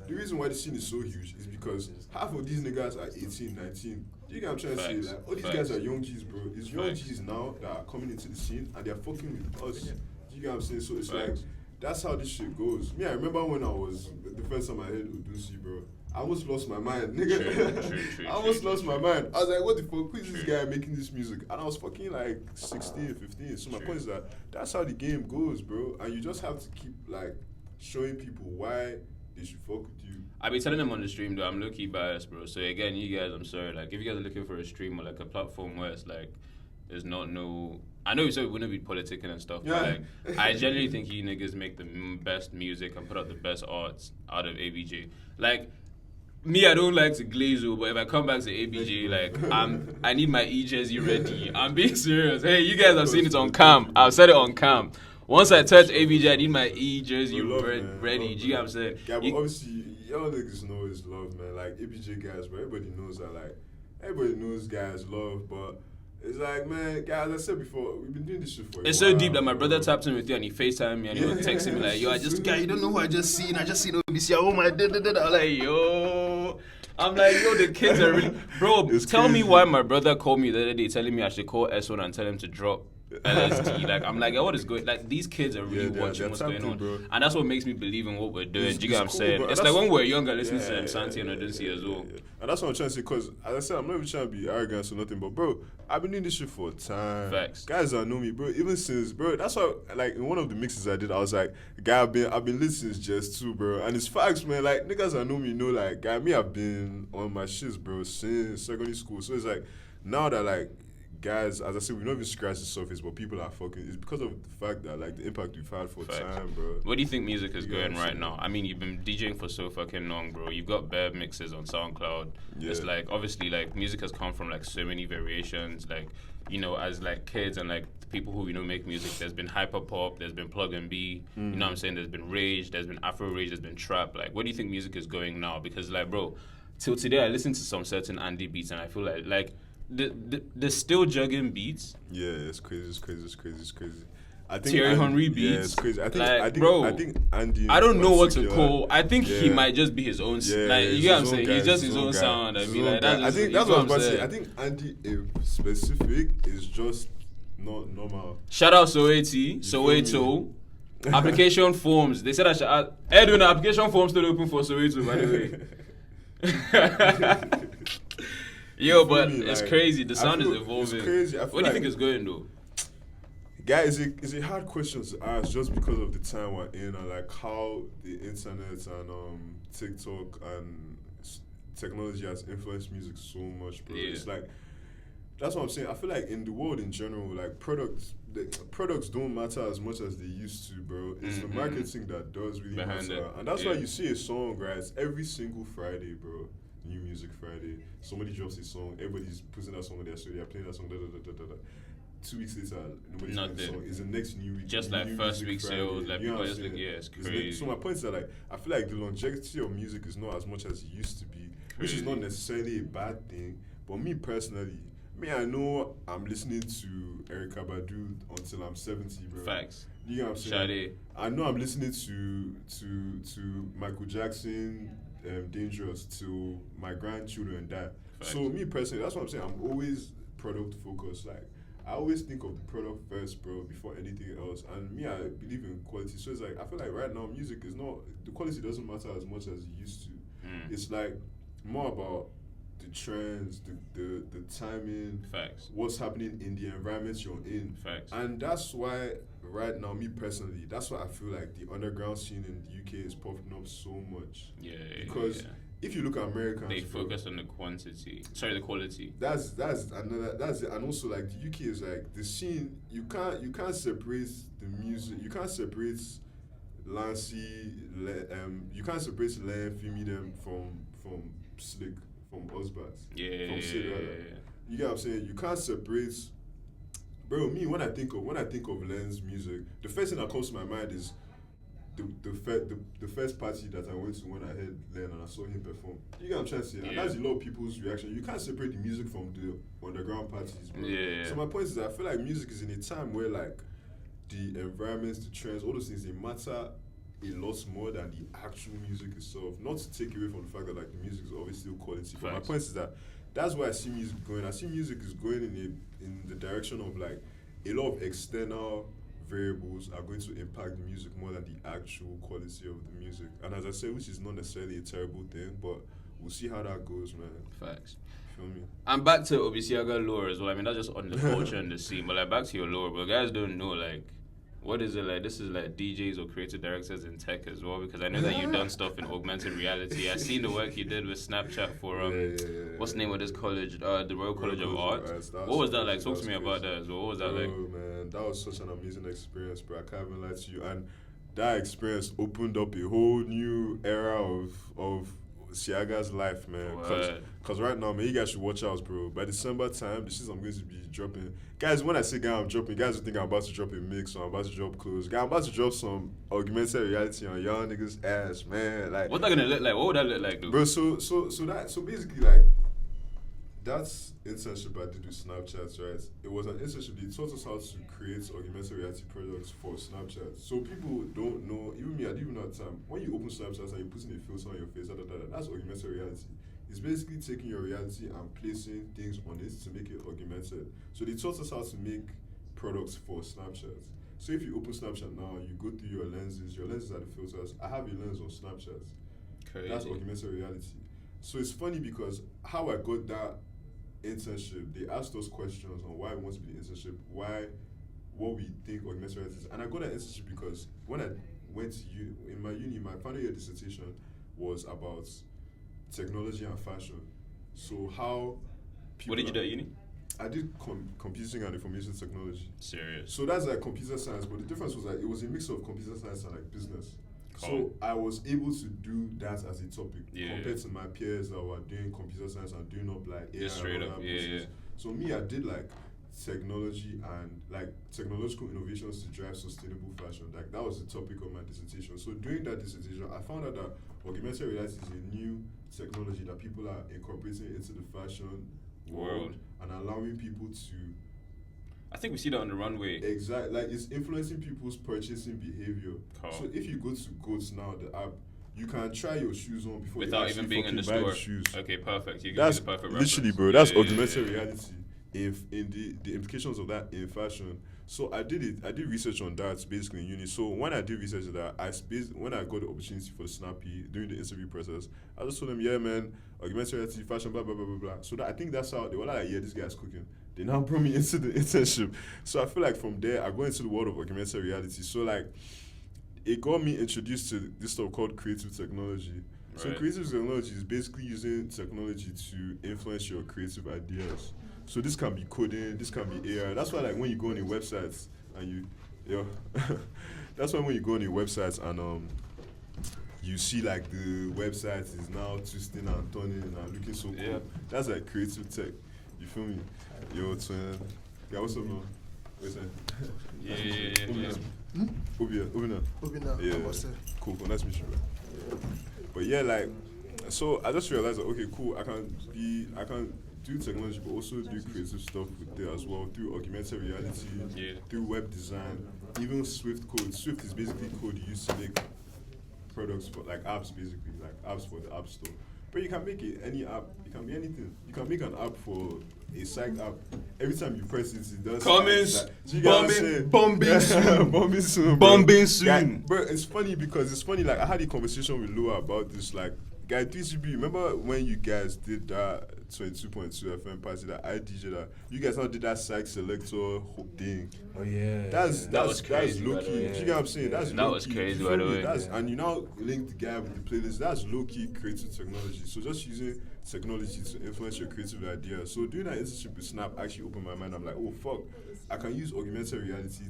The reason why the scene is so huge is because half of these niggas are 18, 19. You get what I'm trying to say? Like, all these guys are young G's, bro. It's young G's now that are coming into the scene and they're fucking with us. You get what I'm saying? So it's like, that's how this shit goes. Me, I remember when I was the first time I heard Udusi, bro. I almost lost my mind, nigga. I almost lost my mind. I was like, what the fuck? Who is this guy making this music? And I was fucking like 16, 15. So my point is that that's how the game goes, bro. And you just have to keep like showing people why they should fuck with you. I be telling them on the stream though, I'm low-key biased, bro. So again, you guys, I'm sorry. Like, if you guys are looking for a stream or like a platform where it's like, there's not no. I know you said we wouldn't be politicking and stuff, but like, I genuinely think you niggas make the best music and put out the best arts out of ABJ. Like, me, I don't like to glaze you, but if I come back to ABJ, like, I need my E-jersey ready. I'm being serious. Hey, you guys have seen it on cam. I've said it on cam. Once I touch ABJ, I need my E-jersey ready. Do you know what I'm saying? Yeah, but obviously, y'all niggas know it's love, man. Like, ABJ guys, but everybody knows that, like, everybody knows guys love, but it's like, man, guys, I said before, we've been doing this shit for a while. It's so deep that my brother tapped in with you and he FaceTimed me and he was texting me like, yo, guy, you don't know who I just seen Obiciaga. Oh my, I'm like, yo. I'm like, yo, the kids are really... Bro, tell me why my brother called me the other day telling me I should call S1 and tell him to drop LSD. Like, I'm like, what is going... Like, these kids are really watching what's going on. Bro. And that's what makes me believe in what we're doing. Do you get what I'm saying? Bro. It's like when we're younger, listening to Santi and Odunsi as well. And that's what I'm trying to say, because, as I said, I'm not even trying to be arrogant or nothing, but, bro, I've been doing this shit for a time. Facts. Guys that know me, bro, even since, bro, that's why, like, in one of the mixes I did, I was like, guy, I've been lit since Just 2, bro. And it's facts, man. Like, niggas that know me know, like, guy, me, I've been on my shits, bro, since secondary school. So it's like, now that, like, guys, as I said, we've not even scratched the surface, but people are fucking. It's because of the fact that, like, the impact we've had for time, bro. What do you think music is going right now? I mean, you've been DJing for so fucking long, bro. You've got bare mixes on Soundcloud. Yeah. It's like, obviously, like, music has come from, like, so many variations. Like, you know, as, like, kids and, like, the people who, you know, make music, there's been hyper pop, there's been plug and B. You know what I'm saying? There's been rage, there's been Afro rage, there's been trap. Like, what do you think music is going now? Because, like, bro, till today, I listen to some certain Andy beats and I feel like, the still jugging beats. Yeah, it's crazy. I think Thierry Henry beats. Yeah, it's crazy. I think Andy. I don't know what to call. I think he might just be his own. Like, you get what I'm saying? He's just his own sound. I mean, like, I think that's what I'm about to say. I think Andy, if specific, is just not normal. Shout out Soweto. Application forms. They said I should add. Edwin, application forms still open for Soweto, by the way. Yo, but it's crazy. The sound is evolving. It's crazy. What do you think is going though? Guys, it's a hard question to ask just because of the time we're in and like how the internet and TikTok and technology has influenced music so much, bro. Yeah. It's like, that's what I'm saying. I feel like in the world in general, like products don't matter as much as they used to, bro. It's the marketing that does really matter. And that's why you see a song, right? It's every single Friday, bro. New Music Friday. Somebody drops a song, everybody's putting that song on their show, they're playing that song, 2 weeks later, nobody's playing the song. It's the next new week. Just like first week sales, like people just like, yeah, it's crazy. So my point is that, like, I feel like the longevity of music is not as much as it used to be, which is not necessarily a bad thing. But me personally, I know I'm listening to Erykah Badu until I'm 70, bro. Facts. You know what I'm saying? Sade. I know I'm listening to Michael Jackson, Dangerous, till my grandchildren die. Facts. So me personally, that's what I'm saying. I'm always product focused. Like, I always think of the product first, bro, before anything else. And me, I believe in quality. So it's like, I feel like right now music is not, the quality doesn't matter as much as it used to. It's like more about the trends, the timing, facts, what's happening in the environment you're in. Facts. And that's why right now, me personally, that's why I feel like the underground scene in the UK is popping up so much. Yeah. Because if you look at Americans, they focus on the quantity. Sorry, the quality. That's it. And also, like, the UK is like the scene. You can't separate the music. You can't separate Lancy. You can't separate Len, Fimi them from Slick, from Osbats. Yeah. From Sid, rather. You get what I'm saying? You can't separate. Bro, me when I think of Len's music, the first thing that comes to my mind is the first party that I went to when I heard Len and I saw him perform. You get what I'm trying to say? And that's a lot of people's reaction. You can't separate the music from the underground parties, bro. Yeah. So my point is that I feel like music is in a time where like the environments, the trends, all those things, they matter a lot more than the actual music itself. Not to take away from the fact that like the music is always still quality. But my point is that that's where I see music going. I see music is going in the direction of like a lot of external variables are going to impact the music more than the actual quality of the music. And as I said, which is not necessarily a terrible thing, but we'll see how that goes, man. Facts. Feel me? And back to Obiciaga lore as well. I mean, that's just on the culture and the scene, but like back to your lore, but guys don't know like what is it like? This is like DJs or creative directors in tech as well, because I know that you've done stuff in augmented reality. I've seen the work you did with Snapchat for what's the name of this college? The Royal College of Art. What was that like? Talk to me about that as well. What was that like? Oh man, that was such an amazing experience, bro. I can't even lie to you. And that experience opened up a whole new era of Siaga's life, man. Cause right now, man, you guys should watch out, bro. By December time, the shit I'm going to be dropping. Guys, when I say guy I'm dropping, guys will think I'm about to drop a mix or I'm about to drop clothes. Guy, I'm about to drop some augmented reality on y'all niggas' ass, man. Like, what's that gonna look like? What would that look like, dude? Bro, so basically, like, that's internship I did with Snapchat, right? It was an internship. They taught us how to create augmented reality products for Snapchat. So people don't know, even me, I didn't even know at the time. When you open Snapchat and you're putting a filter on your face, that's augmented reality. It's basically taking your reality and placing things on it to make it augmented. So they taught us how to make products for Snapchat. So if you open Snapchat now, you go through your lenses are the filters. I have a lens on Snapchat. Crazy. That's augmented reality. So it's funny because how I got that internship, they asked us questions on why we want to be the internship, what we think augmented reality is. And I got that internship because when I went to in my uni, my final year dissertation was about technology and fashion. So how people... What did you do at uni? I did computing and information technology. Serious. So that's like computer science, but the difference was like it was a mix of computer science and like business. So I was able to do that as a topic compared to my peers that were doing computer science and doing up like AI straight up, So me, I did like technology and like technological innovations to drive sustainable fashion. Like that was the topic of my dissertation. So during that dissertation, I found out that augmented reality is a new technology that people are incorporating into the fashion world and allowing people to... I think we see that on the runway. Exactly, like it's influencing people's purchasing behavior. So if you go to Goats now, the app, you can try your shoes on before without even being in the store. Shoes. Okay, perfect. You That's the perfect literally, reference. bro. That's augmented reality. If in the implications of that in fashion. So I did research on that basically in uni. So when I did research on that, when I got the opportunity for Snappy during the interview process, I just told them, yeah, man, augmented reality, fashion, blah blah blah blah blah. So I think that's how they were like, yeah, this guy's cooking. They now brought me into the internship. So I feel like from there, I go into the world of augmented reality. So like, it got me introduced to this stuff called creative technology. Right. So creative technology is basically using technology to influence your creative ideas. So this can be coding, this can be AI. That's why like when you go on your websites and that's why when you go on your websites and you see like the website is now twisting and turning and looking so cool. Yeah. That's like creative tech. You feel me? Yo, twin. Yeah, what's up, man? What's that? Yeah. Obina. Yeah. Cool. Nice to meet you, bro. But yeah, like, so I just realized that okay, cool. I can do technology, but also do creative stuff with it as well through augmented reality, through web design, even Swift code. Swift is basically code used to make products for like apps, basically like apps for the App Store. But you can make it any app. It can be anything. You can make an app for a site app. Every time you press it, it does. Bombing soon. Bro, it's funny because like I had a conversation with Lua about this. Like, guy, 3CB, remember when you guys did that 22.2 FM party that I DJ that? You guys now did that psych selector thing. Oh yeah. That was crazy. Low key. You get what I'm saying? That's that was crazy, by the way. And you now link the guy with the playlist. That's low key creative technology. So just using technology to influence your creative ideas. So doing that internship with Snap actually opened my mind. I'm like, oh fuck, I can use augmented reality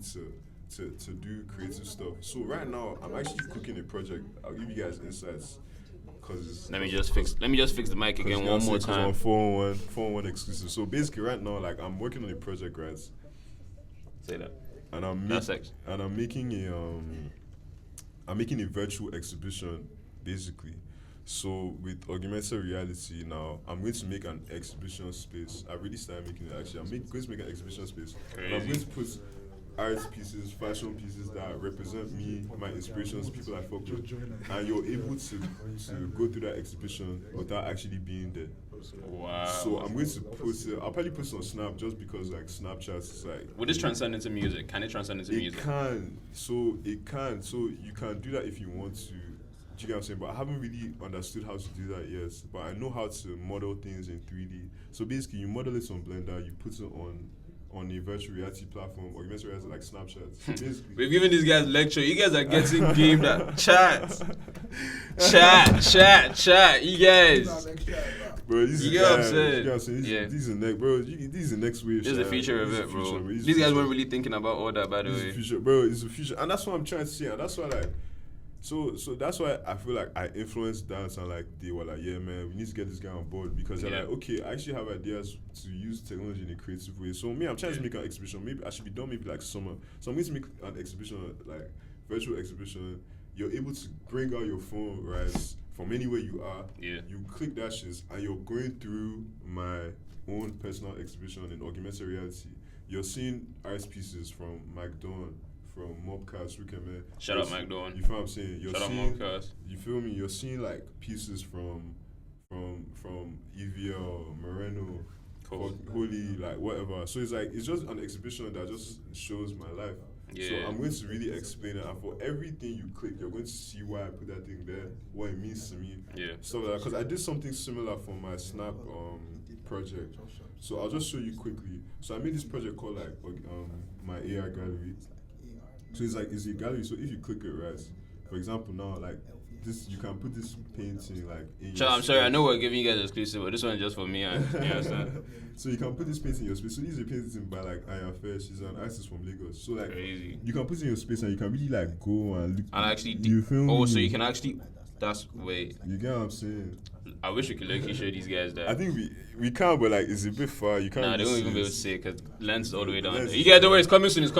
to do creative stuff. So right now I'm actually cooking a project. I'll give you guys insights. Let me just fix the mic again one more time. On 411 exclusive. So basically, right now, like I'm working on a project, right? Say that. And I'm making I'm making a virtual exhibition, basically. So with augmented reality now, I'm going to make an exhibition space. I really started making it actually. Going to make an exhibition space. And I'm going to put art pieces, fashion pieces that represent me, my inspirations, people I fuck with. And you're able to go through that exhibition without actually being there. Wow. So I'm going to post it. I'll probably post it on Snap just because like Snapchat is like. Would this transcend into music? Can it transcend into music? It can. So you can do that if you want to. Do you get what I'm saying? But I haven't really understood how to do that yet. But I know how to model things in 3D. So basically, you model it on Blender, you put it on a virtual reality platform, or augmented reality like Snapchat. So basically, we've given these guys lecture. You guys are getting gamed at chat. You guys. Bro, this you get what I'm saying? These are next, bro. These are next wave. This is the future of it, bro. These guys weren't really thinking about all that, by the way. Future, bro. It's the future, and that's what I'm trying to say. And that's why, like, so that's why I feel like I influenced dance, and like they were like, yeah, man, we need to get this guy on board because they're like, okay, I actually have ideas to use technology in a creative way. So me, I'm trying to make an exhibition. Maybe I should be done maybe like summer. So I'm going to make an exhibition, like virtual exhibition. You're able to bring out your phone, right? From anywhere you are, you click that shit, and you're going through my own personal exhibition in augmented reality. You're seeing art pieces from Mike Dawn, from Mobcast, Shout out Mike Dawn. You feel what I'm saying? Shout out Mobcast. You feel me? You're seeing like pieces from EVL, Moreno, Holy, like whatever. So it's like it's just an exhibition that just shows my life. So I'm going to really explain it, and for everything you click, you're going to see why I put that thing there, what it means to me. So because I did something similar for my Snap project. So I'll just show you quickly. So I made this project called like my AR gallery. So it's a gallery. So if you click it, right? For example, now like this, you can put this painting like in your I'm sorry, I know we're giving you guys exclusive, but this one is just for me. You understand? So you can put this painting in your space. So this is a painting by like Aya Fair. She's an artist from Lagos. So like you can put it in your space and you can really like go and look. And actually, you feel me? So you can actually. You get what I'm saying? I wish we could low-key show these guys that. I think we can, but like it's a bit far. You can't. Nah, they won't even be able to see it because lens is all the way down there. You guys don't worry, it's coming soon. This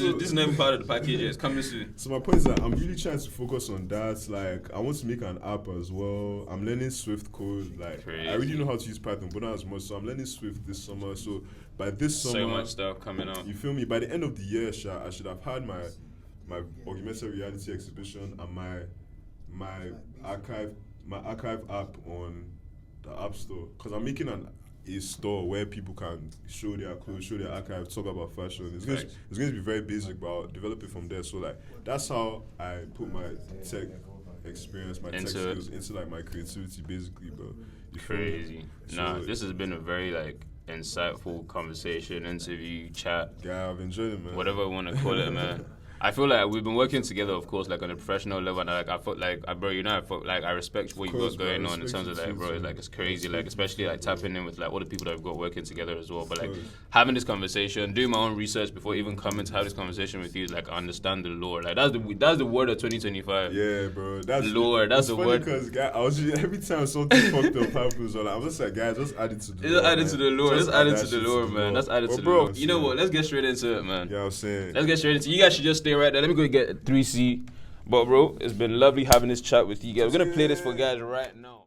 is not even part of the package yet. It's coming soon. So my point is that I'm really trying to focus on that. Like I want to make an app as well. I'm learning Swift code. Like I already know how to use Python, but not as much. So I'm learning Swift this summer. So by this summer, so much stuff coming out. You feel me? By the end of the year, I should have had my augmented reality exhibition and my archive app on the App Store, because I'm making a store where people can show their clothes, show their archive, talk about fashion. It's going to be very basic, but I'll develop it from there. So like that's how I put my tech experience, my tech skills into like my creativity, basically, bro. Crazy. This has been a very like insightful conversation, interview, chat. Yeah, I've enjoyed it, man. Whatever you want to call it, man. I feel like we've been working together, of course, like on a professional level, and like I felt like, bro, I felt like I respect what you've got going on in terms of like, bro, like it's crazy, like especially like tapping in with like all the people that we've got working together as well. But like having this conversation, doing my own research before even coming to have this conversation with you is like understand the lore. Like that's the word of 2025. Yeah, bro, that's lore. That's the word. Because I was every time something fucked up happens, I'm just like, guys, just add it to the lore. Just add it to the lore. Just add it to the lore, man. That's added to the lore. You know what? Let's get straight into it, man. Yeah, I'm saying. Let's get straight into it. You guys should just stay right there. Let me go get 3C. But bro, it's been lovely having this chat with you guys. We're gonna play this for guys right now.